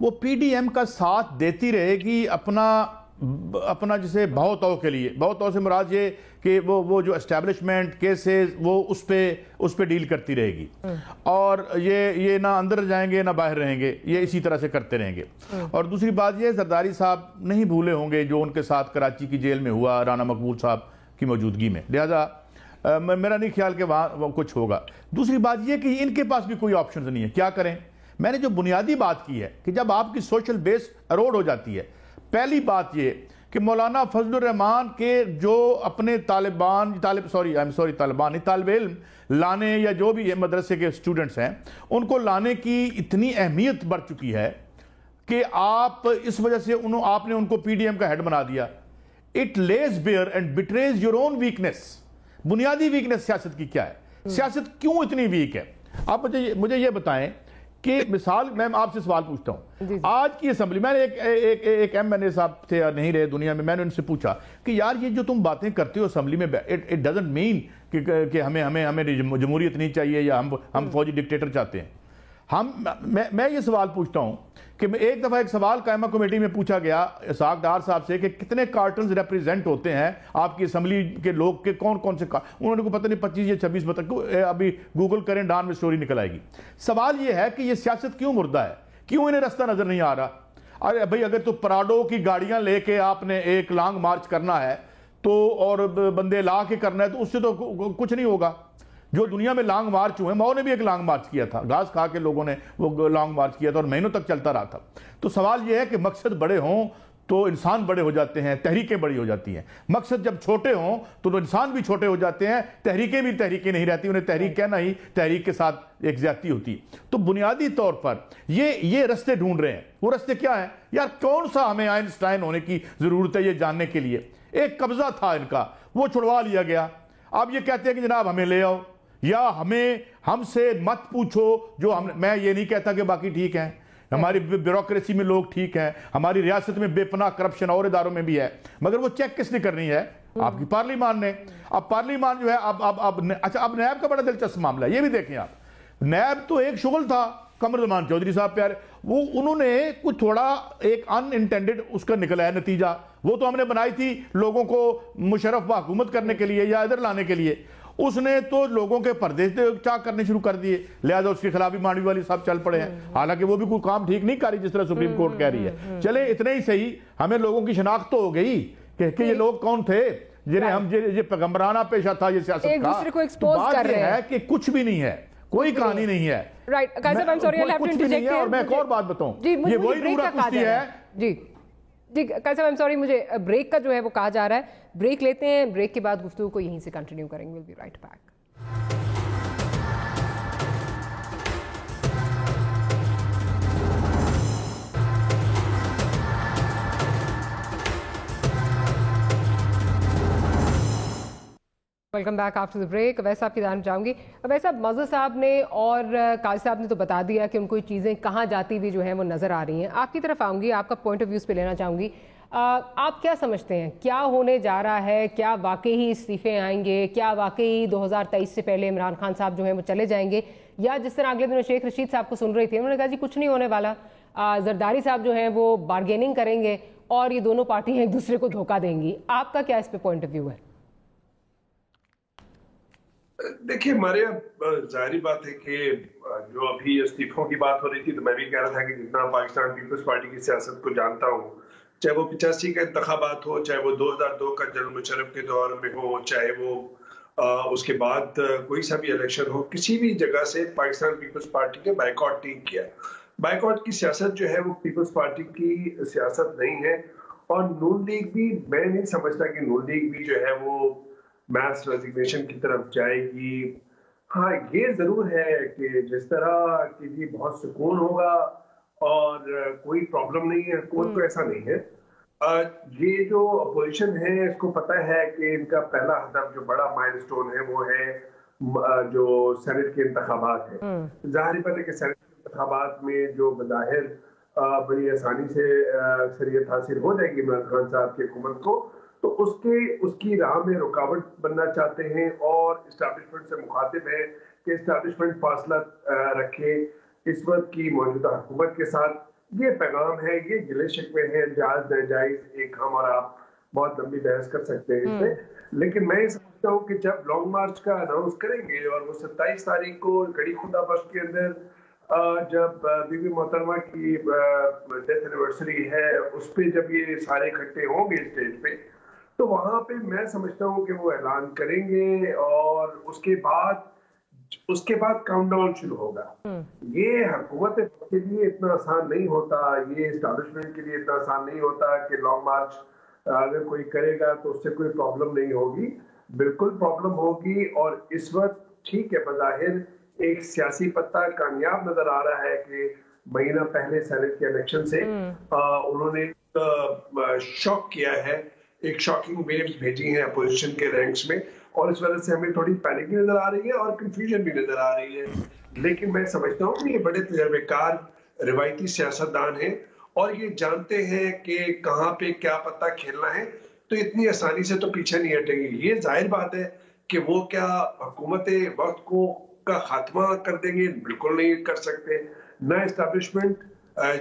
वो PDM का साथ देती रहेगी अपना जिसे भाव के लिए। भाव से मुराद ये कि वो जो एस्टेब्लिशमेंट केसेस वो उस पे डील करती रहेगी, और ये ना अंदर जाएंगे ना बाहर रहेंगे, ये इसी तरह से करते रहेंगे। और दूसरी बात ये, जरदारी साहब नहीं भूले होंगे जो उनके साथ कराची की जेल में हुआ राना मकबूल साहब की मौजूदगी में, लिहाजा मेरा नहीं ख्याल कि वहाँ कुछ होगा। दूसरी बात यह कि इनके पास भी कोई ऑप्शन नहीं है, क्या करें? मैंने जो बुनियादी बात की है कि जब आपकी सोशल बेस एरोड हो जाती है, पहली बात ये कि मौलाना फजलुर रहमान के जो अपने तालिब इल्म लाने या जो भी मदरसे के स्टूडेंट्स हैं उनको लाने की इतनी अहमियत बढ़ चुकी है कि आप इस वजह से आपने उनको PDM का हेड बना दिया। It lays bare and betrays your own weakness. बुनियादी वीकनेस सियासत की क्या है? सियासत क्यों इतनी वीक है? आप मुझे ये बताएं कि मिसाल, मैं आपसे सवाल पूछता हूं, आज की असेंबली, मैंने एक MNA साहब थे, नहीं रहे दुनिया में, मैंने उनसे पूछा कि यार ये जो तुम बातें करते हो असेंबली में, इट डजंट मीन कि हमें जमहूरियत नहीं चाहिए या हम फौजी डिक्टेटर चाहते हैं। मैं ये सवाल पूछता हूं कि एक दफा एक सवाल कायमा कमेटी में पूछा गया इसहाक डार साहब से कि कितने कार्टन्स रिप्रेजेंट होते हैं आपकी असेंबली के लोग के, कौन कौन से उन्होंने को पता नहीं 25 या 26 बता, अभी गूगल करें, डान में स्टोरी निकल आएगी। सवाल ये है कि ये सियासत क्यों मुर्दा है, क्यों इन्हें रास्ता नजर नहीं आ रहा? अरे भाई, अगर तो पराडो की गाड़ियां लेके आपने एक लॉन्ग मार्च करना है तो, और बंदे ला के करना है, तो उससे तो कुछ नहीं होगा। जो दुनिया में लॉन्ग मार्च हुए, माओ ने भी एक लॉन्ग मार्च किया था, घास खा के लोगों ने वो लॉन्ग मार्च किया था और महीनों तक चलता रहा था। तो सवाल ये है कि मकसद बड़े हों तो इंसान बड़े हो जाते हैं, तहरीकें बड़ी हो जाती हैं। मकसद जब छोटे हों तो इंसान भी छोटे हो जाते हैं, तहरीकें भी तहरीकें नहीं रहती, उन्हें तहरीक कहना ही तहरीक के साथ एक ज्यादती होती है। तो बुनियादी तौर पर ये रास्ते ढूंढ रहे हैं। वो रास्ते क्या है यार? कौन सा हमें आइंस्टाइन होने की जरूरत है ये जानने के लिए? एक कब्जा था इनका, वो छुड़वा लिया गया। अब ये कहते हैं कि जनाब हमें ले आओ, या हमसे मत पूछो जो मैं ये नहीं कहता कि बाकी ठीक है, हमारी ब्यूरोक्रेसी में लोग ठीक हैं, हमारी रियासत में बेपनाह करप्शन और इदारों में भी है, मगर वो चेक किसने करनी है? आपकी पार्लिमान ने। अब पार्लिमान जो है अच्छा, अब नैब का बड़ा दिलचस्प मामला है, ये भी देखें आप। नैब तो एक शुगल था, कमरुज़्ज़मान चौधरी साहब प्यारे, वो उन्होंने कुछ थोड़ा एक अनइंटेंडेड उसका निकला है नतीजा। वो तो हमने बनाई थी लोगों को मुशर्रफ हुकूमत करने के लिए या इधर लाने के लिए, उसने तो लोगों के पर्दे चाक करने शुरू कर दिए, लिहाजा उसके खिलाफ भी मांडवी वाली साहब चल पड़े हैं। हालांकि वो भी कोई काम ठीक नहीं कर रही जिस तरह सुप्रीम कोर्ट कह रही है। चले इतने ही सही, हमें लोगों की शिनाख्त तो हो गई कि ये लोग कौन थे जिन्हें हम ये पैगंबराना पेशा था, ये सियासत का। तो बात ये है कि कुछ भी नहीं है, कोई कहानी नहीं है। राइट, कुछ भी नहीं है। और मैं एक और बात बताऊं, ये वही नूरा कुश्ती है। जी काजी साहब, सॉरी, मुझे ब्रेक का जो है वो कहा जा रहा है, ब्रेक लेते हैं, ब्रेक के बाद गुफ्तगू को यहीं से कंटिन्यू करेंगे। Will be right back. Welcome back after the break. वैसे आपकी जानना चाहूँगी, वैसे मज़हर साहब ने और काजी साहब ने तो बता दिया कि उनको ये चीज़ें कहाँ जाती हुई जो हैं वो नज़र आ रही हैं। आपकी तरफ आऊँगी, आपका पॉइंट ऑफ व्यूज़ पे लेना चाहूँगी। आप क्या समझते हैं क्या होने जा रहा है? क्या वाकई ही इस्तीफे आएंगे? क्या वाकई 2023 से पहले इमरान खान साहब जो हैं वो चले जाएंगे? या जिस तरह अगले दिनों शेख रशीद साहब को सुन रही थी, उन्होंने कहा जी कुछ नहीं होने वाला, जरदारी साहब जो हैं वो बार्गेनिंग करेंगे और ये दोनों पार्टियाँ एक दूसरे को धोखा देंगी। आपका क्या इस पर पॉइंट ऑफ व्यू है? देखिए, हमारे जाहिर बात है कि जो अभी इस्तीफों की बात हो रही थी, तो मैं भी कह रहा था कि जितना पाकिस्तान पीपल्स पार्टी की सियासत को जानता हूँ, चाहे वो 85 का इंतखाबात हो, चाहे वो 2002 का जनरल मुशर्रफ के दौर में हो, चाहे वो उसके बाद कोई सा भी इलेक्शन हो, किसी भी जगह से पाकिस्तान पीपल्स पार्टी ने बाइकआउट नहीं किया। बाइकआउट की सियासत जो है वो पीपल्स पार्टी की सियासत नहीं है, और नून लीग भी, मैं नहीं समझता कि नून लीग भी जो है वो मैस रेजिग्नेशन की तरफ जाएगी। हाँ, ये जरूर है कि जिस तरह कि जी बहुत सुकून होगा और कोई प्रॉब्लम नहीं है, हुकूमत को ऐसा नहीं है। ये जो अपोजिशन है इसको पता है कि इनका पहला हदफ जो बड़ा माइलस्टोन है वो है जो सेनेट के इंतखाबात है। जाहिर बात है कि सेनेट के इंतखाबात में जो बज़ाहिर बड़ी आसानी से अक्सरियत हासिल हो जाएगी इमरान खान साहब की हुकूमत को, तो उसकी राह में रुकावट बनना चाहते हैं और इस्टेब्लिशमेंट से मुखातिब है कि इस्टेब्लिशमेंट फासला रखे इस वक्त की मौजूदा हुकूमत के साथ। ये पैगाम है, ये गिले शिकवे हैं, जायज नाजायज, एक हम और आप बहुत लंबी बहस कर सकते हैं इसमें, लेकिन मैं समझता हूँ कि जब लॉन्ग मार्च का अनाउंस करेंगे और वो 27 तारीख को कड़ी खुदा बख्श के अंदर जब बीबी मोहतरमा की डेथ एनिवर्सरी है उस पे जब ये सारे इकट्ठे होंगे स्टेज पे, तो वहां पे मैं समझता हूँ कि वो ऐलान करेंगे और उसके बाद काउंटडाउन शुरू होगा। ये हुकूमत के लिए इतना आसान नहीं होता, ये एस्टैब्लिशमेंट के लिए इतना आसान नहीं होता कि लॉन्ग मार्च अगर कोई करेगा तो उससे कोई प्रॉब्लम नहीं होगी। बिल्कुल प्रॉब्लम होगी, और इस वक्त ठीक है बज़ाहिर एक सियासी पत्ता कामयाब नजर आ रहा है कि महीना पहले सेनेट के इलेक्शन से उन्होंने शॉक किया है, एक शॉकिंग वेव्स भेजी हैं अपोजिशन के रैंक्स में, और इस वजह से हमें थोड़ी पैनिक भी नजर आ रही है और कंफ्यूजन भी नजर आ रही है। लेकिन मैं समझता हूँ कि ये बड़े तजर्बेकार रिवायती सियासतदान हैं और ये जानते हैं कि कहाँ पे क्या पत्ता खेलना है, तो इतनी आसानी से तो पीछे नहीं हटेंगे। ये जाहिर बात है कि वो क्या हुकूमत वक्त को का खात्मा कर देंगे, बिल्कुल नहीं कर सकते। ना एस्टैब्लिशमेंट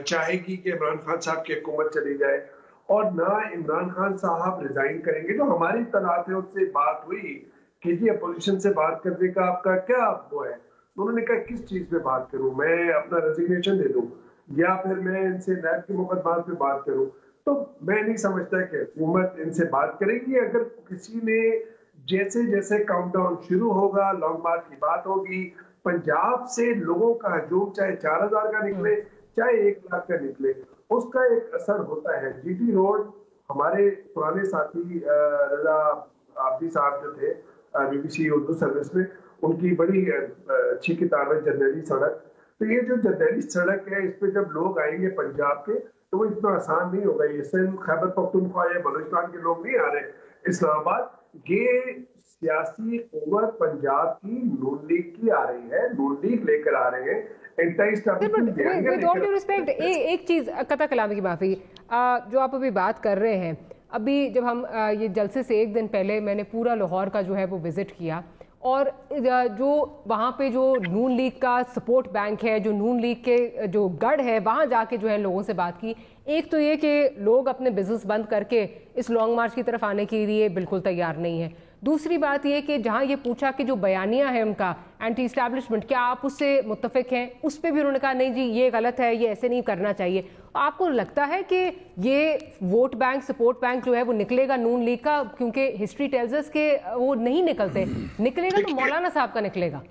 चाहेगी कि इमरान खान साहब की हुकूमत चली जाए, और ना इमरान खान साहब रिजाइन करेंगे। जो हमारी इत्तलात है उससे बात हुई कि जी अपोजिशन से बात करने का आपका क्या वो है, उन्होंने कहा किस चीज पे बात करूं, मैं अपना रेजिग्नेशन दे दूं या फिर मैं इनसे नैब के मुकदमात पे बात करूं। तो मैं नहीं समझता कि हुकूमत इनसे बात करेगी। अगर किसी ने जैसे जैसे काउंटडाउन शुरू होगा, लॉन्ग मार्च की बात होगी, पंजाब से लोगों का हजूम चाहे 4000 का निकले चाहे 1 लाख का निकले, उसका एक असर होता है। जीटी रोड, हमारे पुराने साथी रजा आबदी साहब जो थे बीबीसी उर्दू सर्विस में, उनकी बड़ी अच्छी किताब है जरनैली सड़क। तो ये जो जरनैली सड़क है इस पे जब लोग आएंगे पंजाब के तो वो इतना आसान नहीं होगा। ये सिंध, खैबर पख्तूनख्वा या बलूचिस्तान के लोग नहीं आ रहे इस्लामाबाद, ये सियासी कुव्वत पंजाब की नून लीग की आ रही है, नून लीग लेकर आ रहे हैं। एक चीज कता कलामी की माफी, जो आप अभी बात कर रहे हैं, अभी जब हम ये जलसे से एक दिन पहले मैंने पूरा लाहौर का जो है वो विजिट किया, और जो वहाँ पे जो नून लीग का सपोर्ट बैंक है, जो नून लीग के जो गढ़ है, वहाँ जाके जो है लोगों से बात की। एक तो ये कि लोग अपने बिजनेस बंद करके इस लॉन्ग मार्च की तरफ आने के लिए बिल्कुल तैयार नहीं है। दूसरी बात ये कि जहाँ ये पूछा कि जो बयानिया है उनका एंटी इस्टेब्लिशमेंट, क्या आप उससे मुत्तफिक हैं, उस पर भी उन्होंने कहा नहीं जी ये गलत है, ये ऐसे नहीं करना चाहिए। आपको लगता है कि ये वोट बैंक, सपोर्ट बैंक जो है वो निकलेगा नून लीग का? क्योंकि हिस्ट्री टेल्स अस के वो नहीं निकलते, निकलेगा तो मौलाना साहब का निकलेगा।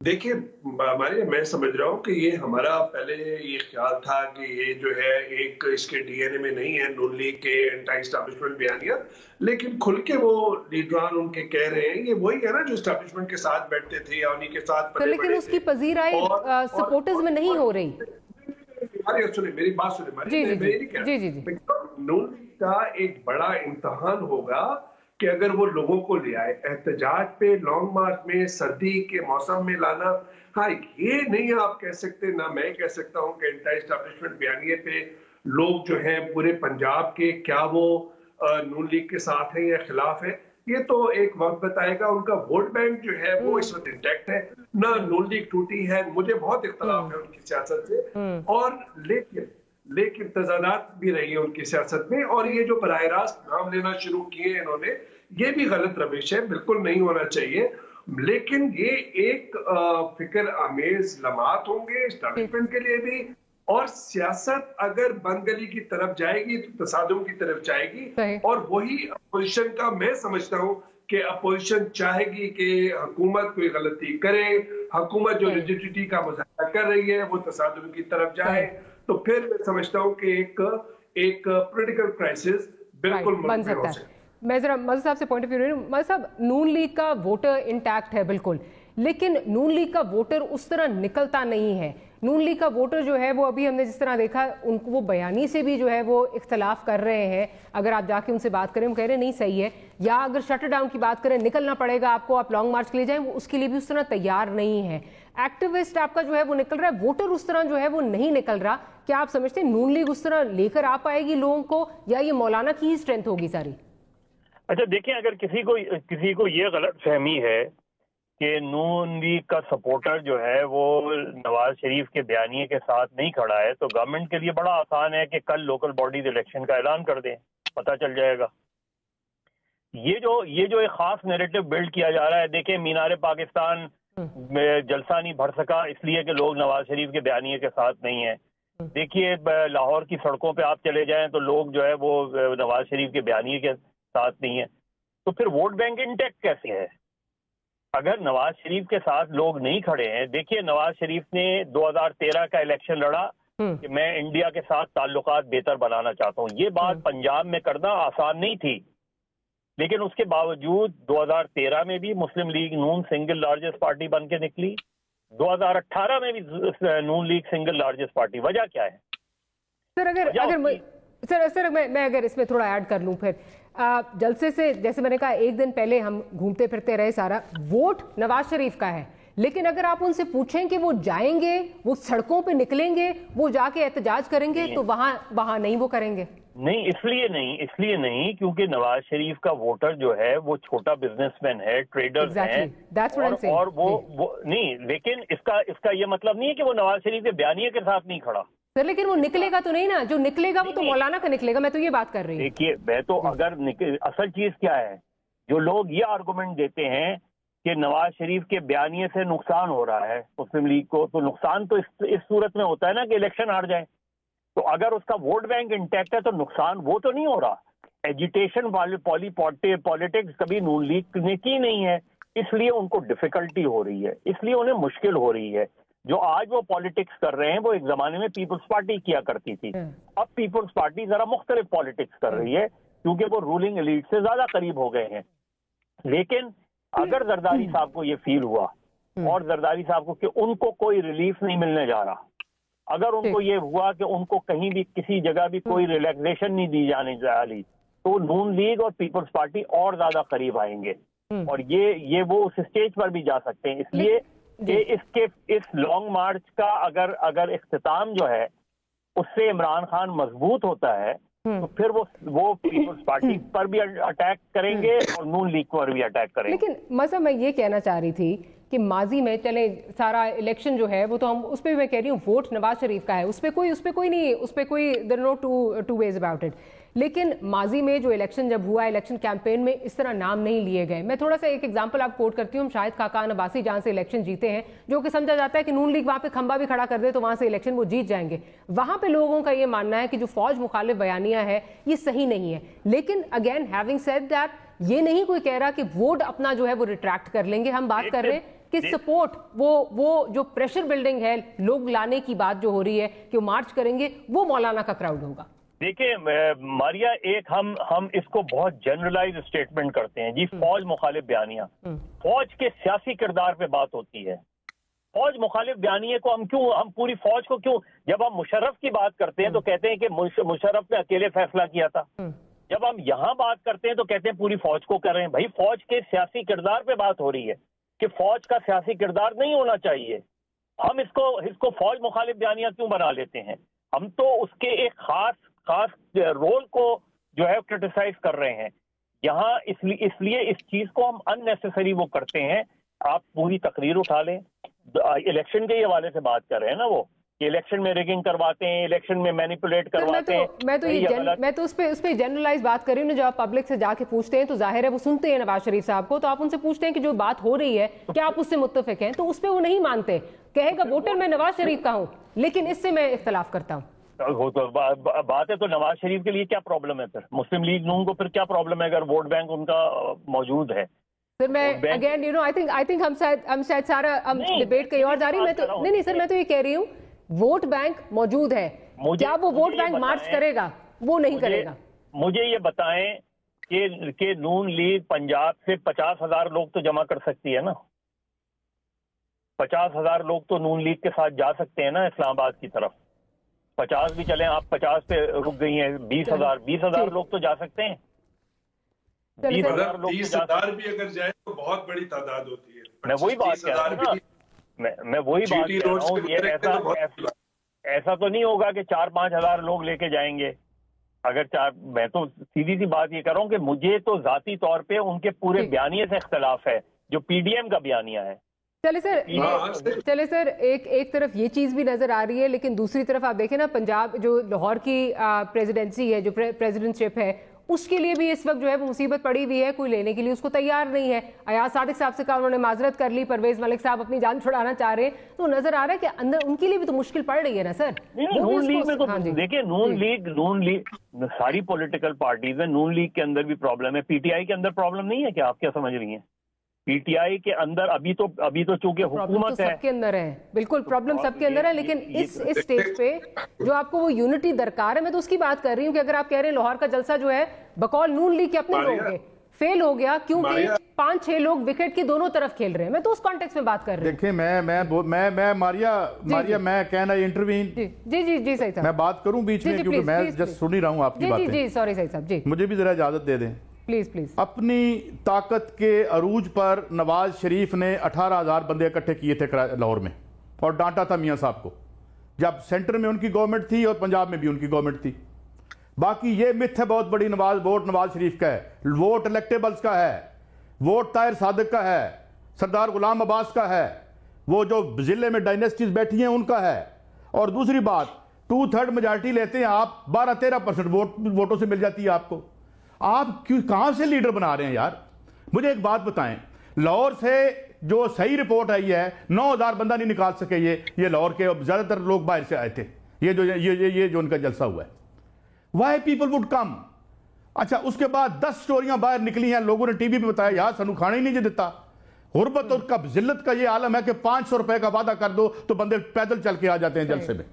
देखिए मारिया, मैं समझ रहा हूँ कि ये हमारा पहले ये ख्याल था कि ये जो है एक इसके डीएनए में नहीं है नून लीग के एंटी एस्टैब्लिशमेंट बयानिया, लेकिन खुल के वो लीडरान उनके कह रहे हैं ये वही है ना जो एस्टैब्लिशमेंट के साथ बैठते थे या उन्हीं के साथ तो, लेकिन उसकी पजीराई सपोर्टर्स में नहीं हो रही। सुनिए मेरी बात, सुनिए नून लीग का एक बड़ा इम्तहान होगा कि अगर वो लोगों को ले आए एहतजाज पे, लॉन्ग मार्च में, सर्दी के मौसम में लाना। हाँ, ये नहीं आप कह सकते, ना मैं कह सकता हूँ कि एंटी एस्टैब्लिशमेंट बयानिए पे लोग जो हैं पूरे पंजाब के क्या वो नून लीग के साथ हैं या खिलाफ है, ये तो एक वक्त बताएगा। उनका वोट बैंक जो है वो इस वक्त इंटैक्ट है, ना नून लीग टूटी है। मुझे बहुत इख्तलाफ है उनकी सियासत से, और लेकिन तजादात भी रही है उनकी सियासत में, और ये जो बराह रास्त नाम लेना शुरू किए इन्होंने, ये भी गलत रविश है, बिल्कुल नहीं होना चाहिए। लेकिन ये एक फिक्र आमेज लम्हात होंगे एस्टैब्लिशमेंट के लिए भी, और सियासत अगर बंदगली की तरफ जाएगी तो तसादुम की तरफ जाएगी, और वही अपोजिशन का मैं समझता हूँ کہ اپوزیشن چاہے گی کہ حکومت کوئی غلطی کرے, حکومت جو لیجٹیمیٹی کا مظاہرہ کر رہی ہے وہ تصادم کی طرف جائے, تو پھر میں سمجھتا ہوں کہ ایک پولیٹیکل کرائسس بالکل بن سکتا ہے. میں ذرا مزہ صاحب سے پوائنٹ آف ویو مزہ صاحب, نون لیگ کا ووٹر انٹیکٹ ہے بالکل, لیکن نون لیگ کا ووٹر اس طرح نکلتا نہیں ہے. نون لیگ کا ووٹر جو ہے وہ ابھی ہم نے جس طرح دیکھا ان کو وہ بیانی سے بھی جو ہے وہ اختلاف کر رہے ہیں. اگر آپ جا کے ان سے بات کریں وہ کہہ رہے ہیں نہیں صحیح ہے, یا اگر شٹ ڈاؤن کی بات کریں نکلنا پڑے گا آپ کو, آپ لانگ مارچ کے لیے جائیں, وہ اس کے لیے بھی اس طرح تیار نہیں ہے. ایکٹیوسٹ آپ کا جو ہے وہ نکل رہا ہے, ووٹر اس طرح جو ہے وہ نہیں نکل رہا. کیا آپ سمجھتے ہیں نون لیگ اس طرح لے کر آ پائے گی لوگوں کو, یا یہ مولانا کی ہی اسٹرینتھ ہوگی ساری؟ اچھا دیکھیں, اگر کسی کو یہ غلط فہمی ہے کہ نون لیگ کا سپورٹر جو ہے وہ نواز شریف کے بیانیے کے ساتھ نہیں کھڑا ہے, تو گورنمنٹ کے لیے بڑا آسان ہے کہ کل لوکل باڈیز الیکشن کا اعلان کر دیں, پتہ چل جائے گا. یہ جو ایک خاص نیریٹو بلڈ کیا جا رہا ہے, دیکھیں مینار پاکستان میں جلسہ نہیں بھر سکا اس لیے کہ لوگ نواز شریف کے بیانیے کے ساتھ نہیں ہیں. دیکھیے لاہور کی سڑکوں پہ آپ چلے جائیں تو لوگ جو ہے وہ نواز شریف کے بیانیے کے ساتھ نہیں ہیں. تو پھر ووٹ بینک انٹیکٹ کیسے ہے اگر نواز شریف کے ساتھ لوگ نہیں کھڑے ہیں؟ دیکھیے نواز شریف نے 2013 کا الیکشن لڑا کہ میں انڈیا کے ساتھ تعلقات بہتر بنانا چاہتا ہوں. یہ بات پنجاب میں کرنا آسان نہیں تھی, لیکن اس کے باوجود 2013 میں بھی مسلم لیگ نون سنگل لارجسٹ پارٹی بن کے نکلی, 2018 میں بھی نون لیگ سنگل لارجسٹ پارٹی. وجہ کیا ہے سر میں اگر اس میں تھوڑا ایڈ کر لوں, پھر جلسے سے جیسے میں نے کہا ایک دن پہلے ہم گھومتے پھرتے رہے, سارا ووٹ نواز شریف کا ہے, لیکن اگر آپ ان سے پوچھیں کہ وہ جائیں گے, وہ سڑکوں پہ نکلیں گے, وہ جا کے احتجاج کریں گے, تو وہاں نہیں وہ کریں گے. نہیں, اس لیے نہیں کیونکہ نواز شریف کا ووٹر جو ہے وہ چھوٹا بزنس مین ہے, ٹریڈرز ہیں, اور وہ نہیں, لیکن اس کا یہ مطلب نہیں ہے کہ وہ نواز شریف کے بیانیے کے ساتھ نہیں کھڑا. سر لیکن وہ نکلے گا تو نہیں نا, جو نکلے گا وہ تو مولانا کا نکلے گا, میں تو یہ بات کر رہی ہوں. دیکھیے میں تو اگر اصل چیز کیا ہے, جو لوگ یہ آرگومنٹ دیتے ہیں کہ نواز شریف کے بیانیے سے نقصان ہو رہا ہے مسلم لیگ کو, تو نقصان تو اس صورت میں ہوتا ہے نا کہ الیکشن ہار جائیں. تو اگر اس کا ووٹ بینک انٹیکٹ ہے تو نقصان وہ تو نہیں ہو رہا. ایجیٹیشن والے پالیٹکس کبھی نون لیگ نے کی نہیں ہے, اس لیے ان کو ڈیفیکلٹی ہو رہی ہے, اس لیے انہیں مشکل ہو رہی ہے. جو آج وہ پالیٹکس کر رہے ہیں وہ ایک زمانے میں پیپلز پارٹی کیا کرتی تھی. اب پیپلز پارٹی ذرا مختلف پالیٹکس کر رہی ہے کیونکہ وہ رولنگ ایلیٹ سے زیادہ قریب ہو گئے ہیں. لیکن اگر زرداری صاحب کو یہ فیل ہوا, اور زرداری صاحب کو کہ ان کو کوئی ریلیف نہیں ملنے جا رہا, اگر ان کو یہ ہوا کہ ان کو کہیں بھی کسی جگہ بھی کوئی ریلیکسیشن نہیں دی جانے والی, تو نون لیگ اور پیپلز پارٹی اور زیادہ قریب آئیں گے, اور یہ وہ اس اسٹیج پر بھی جا سکتے ہیں. اس لیے کہ اس لانگ مارچ کا اگر اختتام جو ہے اس سے عمران خان مضبوط ہوتا ہے, تو پھر وہ پیپلز پارٹی پر بھی اٹیک کریں گے اور نون لیگ پر بھی اٹیک کریں گے. لیکن مثلا میں یہ کہنا چاہ رہی تھی کہ ماضی میں چلیں سارا الیکشن جو ہے وہ تو ہم اس پہ بھی میں کہہ رہی ہوں ووٹ نواز شریف کا ہے, اس پہ کوئی نہیں, اس پہ کوئی there are no two ways about it. لیکن ماضی میں جو الیکشن جب ہوا, الیکشن کیمپین میں اس طرح نام نہیں لیے گئے. میں تھوڑا سا ایک ایگزامپل آپ کوٹ کرتی ہوں, شاہد خاقان عباسی جہاں سے الیکشن جیتے ہیں, جو کہ سمجھا جاتا ہے کہ نون لیگ وہاں پہ کھمبا بھی کھڑا کر دے تو وہاں سے الیکشن وہ جیت جائیں گے. وہاں پہ لوگوں کا یہ ماننا ہے کہ جو فوج مخالف بیانیہ ہے یہ صحیح نہیں ہے. لیکن اگین ہیونگ سیڈ دیٹ, یہ نہیں کوئی کہہ رہا کہ ووٹ اپنا جو ہے وہ ریٹریکٹ کر لیں گے. ہم بات کر رہے ہیں کہ سپورٹ, وہ جو پریشر بلڈنگ ہے, لوگ لانے کی بات جو ہو رہی ہے کہ وہ مارچ کریں گے, وہ مولانا کا کراؤڈ ہوگا. دیکھیں ماریا, ایک ہم اس کو بہت جنرلائز اسٹیٹمنٹ کرتے ہیں جی, فوج مخالف بیانیہ. فوج کے سیاسی کردار پہ بات ہوتی ہے. فوج مخالف بیانیے کو ہم پوری فوج کو کیوں, جب ہم مشرف کی بات کرتے ہیں تو کہتے ہیں کہ مشرف نے اکیلے فیصلہ کیا تھا. جب ہم یہاں بات کرتے ہیں تو کہتے ہیں پوری فوج کو کر رہے ہیں. بھائی فوج کے سیاسی کردار پہ بات ہو رہی ہے کہ فوج کا سیاسی کردار نہیں ہونا چاہیے. ہم اس کو فوج مخالف بیانیہ کیوں بنا لیتے ہیں؟ ہم تو اس کے ایک خاص رول کو جو ہے کرٹیسائز کر رہے ہیں یہاں. اس لیے اس چیز کو ہم ان نیسیسری وہ کرتے ہیں. آپ پوری تقریر اٹھا لیں, الیکشن کے حوالے سے بات کر رہے ہیں نا, وہ کہ الیکشن میں ریگنگ کرواتے ہیں, الیکشن میں مینیپولیٹ کرواتے ہیں. میں تو اس پہ جنرلائز بات کر رہی ہوں. جب آپ پبلک سے جا کے پوچھتے ہیں تو ظاہر ہے وہ سنتے ہیں نواز شریف صاحب کو, تو آپ ان سے پوچھتے ہیں کہ جو بات ہو رہی ہے کیا آپ اس سے متفق ہیں, تو اس پہ وہ نہیں مانتے. کہے گا ووٹر میں نواز شریف کا ہوں, لیکن اس سے میں اختلاف کرتا ہوں. بات ہے تو نواز شریف کے لیے کیا پرابلم ہے؟ پھر مسلم لیگ نون کو پھر کیا پرابلم ہے اگر ووٹ بینک ان کا موجود ہے؟ सर मैं अगेन आई थिंक हम शायद सारा डिबेट कहीं और जा रही है। मैं तो नहीं सर, मैं तो ये कह रही हूँ वोट बैंक मौजूद है, क्या वो वोट बैंक मार्च करेगा? वो नहीं करेगा। मुझे ये बताएं कि नून लीग पंजाब से 50,000 लोग तो जमा कर सकती है ना? 50,000 लोग तो नून लीग के साथ जा सकते हैं ना इस्लामाबाद की तरफ। 50 भी चलें, आप 50 पे रुक गई हैं। 20,000 लोग तो जा सकते हैं। 20,000 लोग 30,000 भी अगर जाए तो बहुत बड़ी तादाद होती है। मैं वही बात कह रहा हूँ ना, मैं वही बात कह रहा हूँ। ये ऐसा तो नहीं होगा कि 4-5 हजार लोग लेके जाएंगे। अगर मैं तो सीधी सी बात ये कर रहा हूँ कि मुझे तो जाती तौर पे उनके पूरे बयानिए से इख्तलाफ है जो पीडीएम का बयानिया है। चले सर एक तरफ ये चीज भी नजर आ रही है, लेकिन दूसरी तरफ आप देखें ना, पंजाब जो लाहौर की प्रेसिडेंसी है, जो प्रेसिडेंटशिप है, उसके लिए भी इस वक्त जो है वो मुसीबत पड़ी हुई है। कोई लेने के लिए उसको तैयार नहीं है। अयाज सादिक साहब से कहा, उन्होंने माजरत कर ली। परवेज मलिक साहब अपनी जान छुड़ाना चाह रहे हैं। तो नजर आ रहा है कि अंदर उनके लिए भी तो मुश्किल पड़ रही है ना सर। नून लीग में तो देखिए, नून लीग सारी पॉलिटिकल पार्टीज है। नून लीग के अंदर भी प्रॉब्लम है। पीटीआई के अंदर प्रॉब्लम नहीं है क्या? आप क्या समझ रही हैं? पीटीआई के अंदर अभी तो चूंकि हुकूमत है, सबके अंदर है, बिल्कुल प्रॉब्लम सबके अंदर है। लेकिन इस स्टेज पे जो आपको वो यूनिटी दरकार है, मैं तो उसकी बात कर रही हूँ कि अगर आप कह रहे हैं लाहौर का जलसा जो है बकौल नून लीग के अपने लोग के फेल हो गया क्योंकि 5-6 लोग विकेट की दोनों तरफ खेल रहे हैं। मैं तो उस कॉन्टेक्स्ट में बात कर रही हूँ। देखिए मैं मारिया मैं कहना इंटरवीन जी सही साहब, मैं बात करूं बीच में क्योंकि मैं जस्ट सुन ही रहा हूं आपकी बातें। जी सॉरी सही साहब जी, मुझे भी जरा इजाजत दे दें प्लीज। अपनी ताकत के अरूज पर नवाज शरीफ ने 18,000 बंदे इकट्ठे किए थे लाहौर में और डांटा था मियां साहब को, जब सेंटर में उनकी गवर्नमेंट थी और पंजाब में भी उनकी गवर्नमेंट थी। बाकी ये मिथ है बहुत बड़ी, वोट नवाज शरीफ का है, वोट इलेक्टेबल्स का है, वोट ताहिर सादिक का है, सरदार गुलाम अब्बास का है, वो जो जिले में डायनेस्टीज बैठी हैं उनका है। और दूसरी बात, 2/3 मेजॉरिटी लेते हैं आप, 12-13% वोटों से मिल जाती है आपको। आप कहां से लीडर बना रहे हैं यार? मुझे एक बात बताएं, लाहौर से जो सही रिपोर्ट आई है 9,000 बंदा नहीं निकाल सके ये लाहौर के, ज्यादातर लोग बाहर से आए थे। ये जो उनका जलसा हुआ है, वाई पीपल वुड कम। अच्छा, उसके बाद 10 स्टोरियां बाहर निकली हैं, लोगों ने टीवी पे बताया यार सानू खाना ही नहीं देता। गुर्बत और कब जिल्लत का ये आलम है कि 500 रुपए का वादा कर दो तो बंदे पैदल चल के आ जाते हैं जलसे में,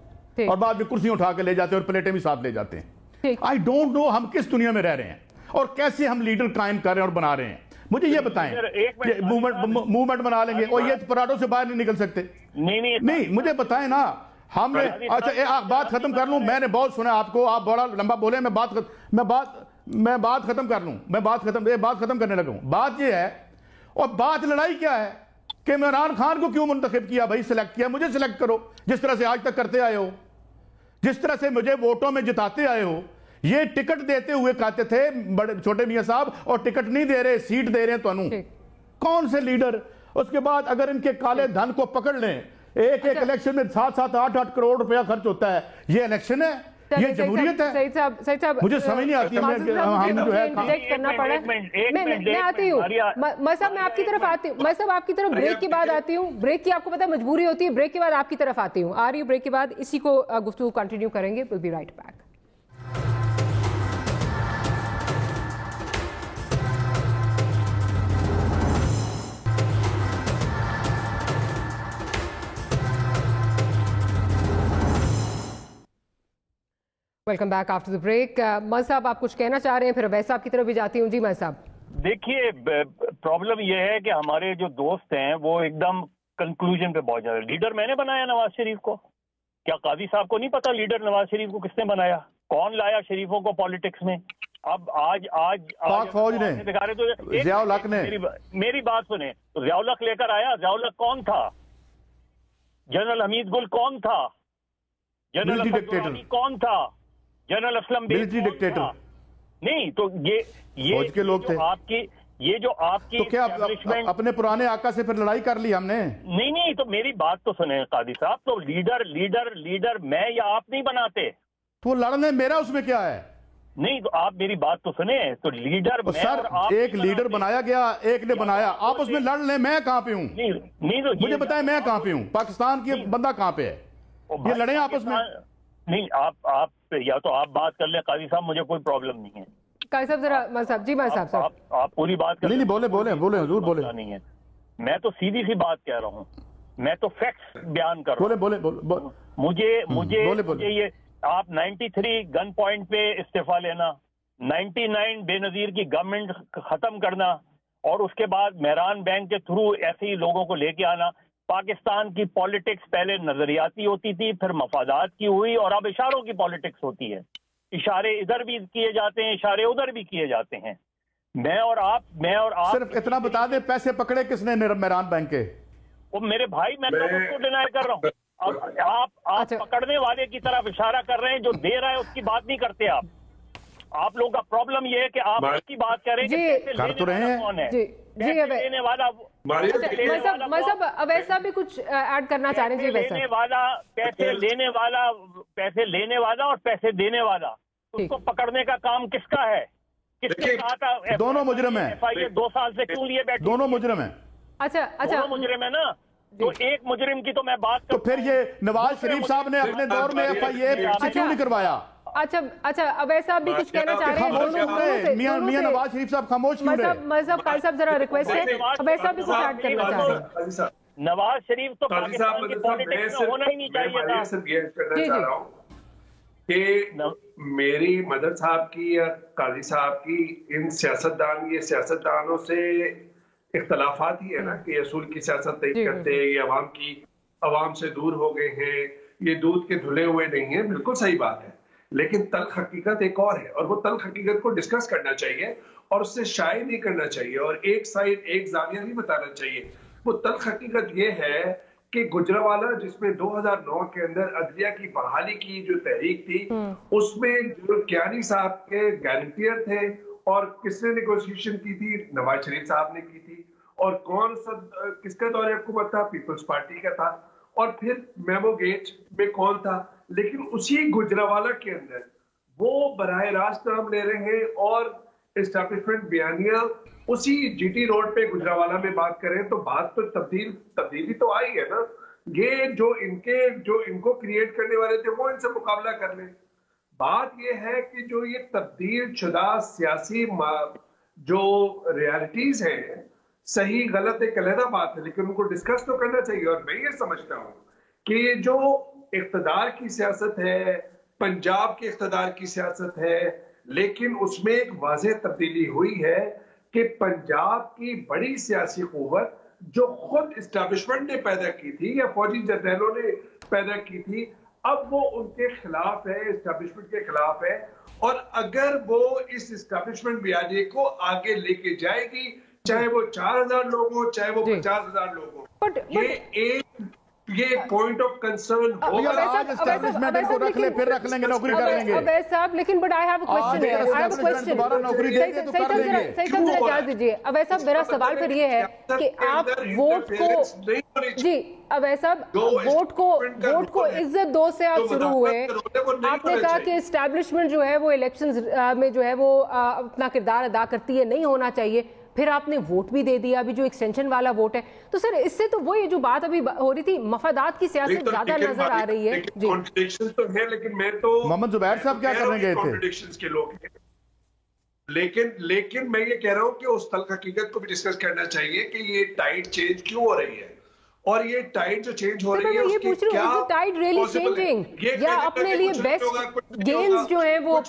और बाद में कुर्सियां उठा के ले जाते हैं और प्लेटें भी साथ ले जाते हैं। आई डोंट नो हम किस दुनिया में रह रहे हैं और कैसे हम लीडर कायम कर रहे हैं और बना रहे हैं। मुझे ये बताएं, मूवमेंट बना लेंगे और ये पराठों से बाहर नहीं निकल सकते? नहीं, मुझे बताएं ना। हमने अच्छा बात खत्म कर लूं, मैंने बहुत सुना आपको, आप बड़ा लंबा बोले, मैं बात खत्म कर लूं, बात खत्म करने लगा हूं। बात ये है, और बात लड़ाई क्या है कि इमरान खान को क्यों मुंतखब किया भाई, सिलेक्ट किया, मुझे सिलेक्ट करो जिस तरह से आज तक करते आए हो, जिस तरह से मुझे वोटों में जिताते आए हो। ये टिकट देते हुए कहते थे बड़े छोटे मियां साहब, और टिकट नहीं दे रहे, सीट दे रहे हैं तुहानू। कौन से लीडर? उसके बाद अगर इनके काले धन को पकड़ लें, एक इलेक्शन में 7-7, 8-8 करोड़ रुपया खर्च होता है, ये इलेक्शन है? ये जमहूरियत है? सही साहब, मुझे समझ नहीं आती है। हम जो है करना पड़ा। मैं आती हूँ मैं आपकी तरफ आती हूँ, मैं आपकी तरफ ब्रेक के बाद आती हूँ। ब्रेक की आपको पता है मजबूरी होती है, ब्रेक के बाद आपकी तरफ आती हूँ। आ रही हूँ ब्रेक के बाद, इसी को गुफ्तगू कंटिन्यू करेंगे। Will be right back. Welcome back after the break. मज साहब, आप कुछ कहना चाह रहे हैं? फिर अवैस साहब की तरफ भी जाती हूँ। जी मज साहब। देखिए, प्रॉब्लम यह है कि हमारे जो दोस्त हैं वो एकदम कंक्लूजन पे पहुंच जाते हैं। लीडर मैंने बनाया नवाज शरीफ को, क्या काजी साहब को नहीं पता लीडर नवाज शरीफ को किसने बनाया? कौन लाया शरीफों को पॉलिटिक्स में? अब आज पाक फौज ने दिखा रहे तो ज़ियाउल हक ने। मेरी बात सुने, तो ज़ियाउल हक लेकर आया। ज़ियाउल हक कौन था? जनरल हमीद गुल कौन था? जनरल अब्दुल कौन था? जनरल असलम मिलिट्री डिक्टेटर नहीं। तो ये फौज के लोग थे। जो आपकी तो क्या अपने पुराने आका से फिर लड़ाई कर ली हमने? नहीं, तो मेरी बात तो सुने कादी साहब, तो लीडर मैं या आप नहीं बनाते। तो लड़ने मेरा उसमें क्या है? नहीं, तो आप मेरी बात तो सुने, तो लीडर तो सर एक लीडर बनाया गया, एक ने बनाया, आप उसमें लड़ लें। मैं कहाँ पे हूँ? नहीं तो मुझे बताएं मैं कहाँ पे हूँ? पाकिस्तान की बंदा कहाँ पे है? ये लड़े आपस में। नहीं, आप या तो आप बात कर लें काजी साहब, मुझे कोई प्रॉब्लम नहीं है। काजी साहब जरा साहब जी मैं साहब आप पूरी बात नहीं बोले हुजूर बोले नहीं है। मैं तो सीधी सी बात कह रहा हूँ, मैं तो फैक्ट्स बयान कर रहा हूँ। मुझे ये आप 93 गन पॉइंट पे इस्तीफा लेना, 99 बेनजीर की गवर्नमेंट खत्म करना और उसके बाद मेहरान बैंक के थ्रू ऐसे ही लोगों को लेके आना। पाकिस्तान की पॉलिटिक्स पहले नजरियाती होती थी, फिर मफादात की हुई और अब इशारों की पॉलिटिक्स होती है। इशारे इधर भी किए जाते हैं, इशारे उधर भी किए जाते हैं। मैं और आप सिर्फ इतना बता दे, पैसे पकड़े किसने मेहरान बैंक के? वो मेरे भाई, मैं तो उसको डिनाई कर रहा हूँ। अब आप पकड़ने वाले की तरफ इशारा कर रहे हैं, जो दे रहा है उसकी बात नहीं करते आप लोगों का प्रॉब्लम ये है कि आप उसकी बात करें कि पैसे तो रहे हैं कौन है, लेने वाला। अवैध साहब भी कुछ ऐड करना चाह रहे हैं? पैसे लेने वाला और पैसे देने वाला, उसको पकड़ने का काम किसका है? किसके साथ? दोनों मुजरिम है। FIA 2 साल से क्यों लिए बैठे? दोनों मुजरिम है। अच्छा मुजरिम है ना, तो एक मुजरिम की तो मैं बात तो फिर ये नवाज शरीफ साहब ने अपने दौर में FIA से क्यों नहीं करवाया? अच्छा अवैध साहब भी कुछ कहना चाह रहे हैं? मियां नवाज शरीफ साहब खामोश क्यों रहे? काजी साहब जरा रिक्वेस्ट है, अवैध साहब भी कुछ ऐड करना चाह रहे हैं। नवाज शरीफ तो पाकिस्तान की पॉलिटिक्स में होना ही नहीं चाहिए था। कि मेरी मदद साहब की या काजी साहब की इन सियासतदानों से इख्तलाफात ही है ना, कि असूल की सियासत नहीं करते, ये अवाम से दूर हो गए हैं, ये दूध के धुले हुए नहीं है। बिल्कुल सही बात है, लेकिन तल्ख हकीकत एक और है, और वो तल्ख हकीकत को डिस्कस करना चाहिए और उससे शाये नहीं करना चाहिए और एक साइड एक जाविया नहीं बताना चाहिए। वो तल्ख हकीकत ये है कि गुजरावाला, जिसमें 2009 के अंदर अदलिया की बहाली की जो तहरीक थी, उसमें जो कियानी साहब के गारंटियर थे और किसने नेगोशिएशन की थी? नवाज शरीफ साहब ने की थी। और किसका दौरे हुकूमत था? पीपल्स पार्टी का था। और फिर मेमो गेट में कौन था? लेकिन उसी गुजरावाला के अंदर वो बराह रास्त नाम ले रहे हैं और एस्टैब्लिशमेंट बयानिया उसी GT रोड पे गुजरावाला में बात करें तो बात तो तब्दीली तो आई है ना। ये जो इनको क्रिएट करने वाले थे वो इनसे मुकाबला कर लें। बात ये है कि जो ये तब्दील शुदा सियासी जो रियलिटीज हैं, सही गलत एक अलग बात है, लेकिन उनको डिस्कस तो करना चाहिए। और मैं ये समझता हूँ कि जो इख्तदार की सियासत है, पंजाब के इख्तदार की सियासत है, लेकिन उसमें एक वाज़ेह तब्दीली हुई है कि पंजाब की बड़ी सियासी क़ुव्वत जो खुद इस्टेब्लिशमेंट ने पैदा की थी या फौजी जनरलों ने पैदा की थी, अब वो उनके खिलाफ है, इस्टेब्लिशमेंट के खिलाफ है। और अगर वो इस इस्टेब्लिशमेंट बयानी को आगे लेके जाएगी, चाहे वो 4000 लोग हो, चाहे वो 50,000 लोग हो, ये पॉइंट ऑफ कंसर्न होगा। आज एस्टैब्लिशमेंट को रख ले, फिर रख लेंगे, नौकरी कर लेंगे। अवैध साहब, लेकिन but I have a question है, आई हैव अ क्वेश्चन। दोबारा नौकरी देंगे तो कर लेंगे। सही समझे, इजाजत दीजिए। अवैध साहब, मेरा सवाल फिर ये है कि आप वोट को, जी अवैध साहब, वोट को इज्जत दो से आप शुरू हुए। आपने कहा कि एस्टैब्लिशमेंट जो है वो इलेक्शंस में जो है वो अपना किरदार अदा करती है, नहीं होना चाहिए। फिर आपने वोट भी दे दिया, अभी जो एक्सटेंशन वाला वोट है। तो सर, इससे तो वो ये जो बात अभी हो रही थी, मफादात की सियासत ज्यादा नजर आ रही है। कॉन्ट्रडिक्शंस तो है, लेकिन मैं तो मोहम्मद जुबैर साहब क्या करने गए थे? कॉन्ट्रडिक्शंस के लोग हैं, लेकिन मैं ये कह रहा हूँ कि उस तल्ख हकीकत को भी डिस्कस करना चाहिए कि ये टाइड चेंज क्यों हो रही है, और ये टाइड जो चेंज हो रही है उसकी क्या टाइड रियली चेंजिंग, या अपने लिए बेस्ट गेम्स जो है वो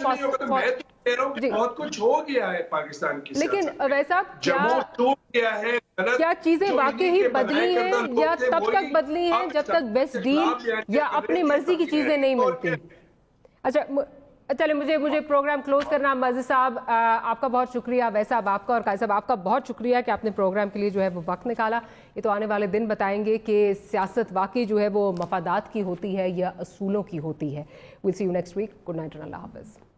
बहुत कुछ हो गया है पाकिस्तान की। लेकिन वैसा क्या चीजें वाकई ही बदली हैं, या तब तक बदली हैं जब तक बेस्ट डील या अपनी मर्जी की चीजें नहीं मिलती? अच्छा चले, मुझे प्रोग्राम क्लोज करना। मजीद साहब आपका बहुत शुक्रिया, वैसा आपका और काजी साहब आपका बहुत शुक्रिया कि आपने प्रोग्राम के लिए जो है वो वक्त निकाला। ये तो आने वाले दिन बताएंगे कि सियासत वाकई जो है वो मफादात की होती है या असूलों की होती है। Will see you next week. Good night, अल्लाह हाफिज़।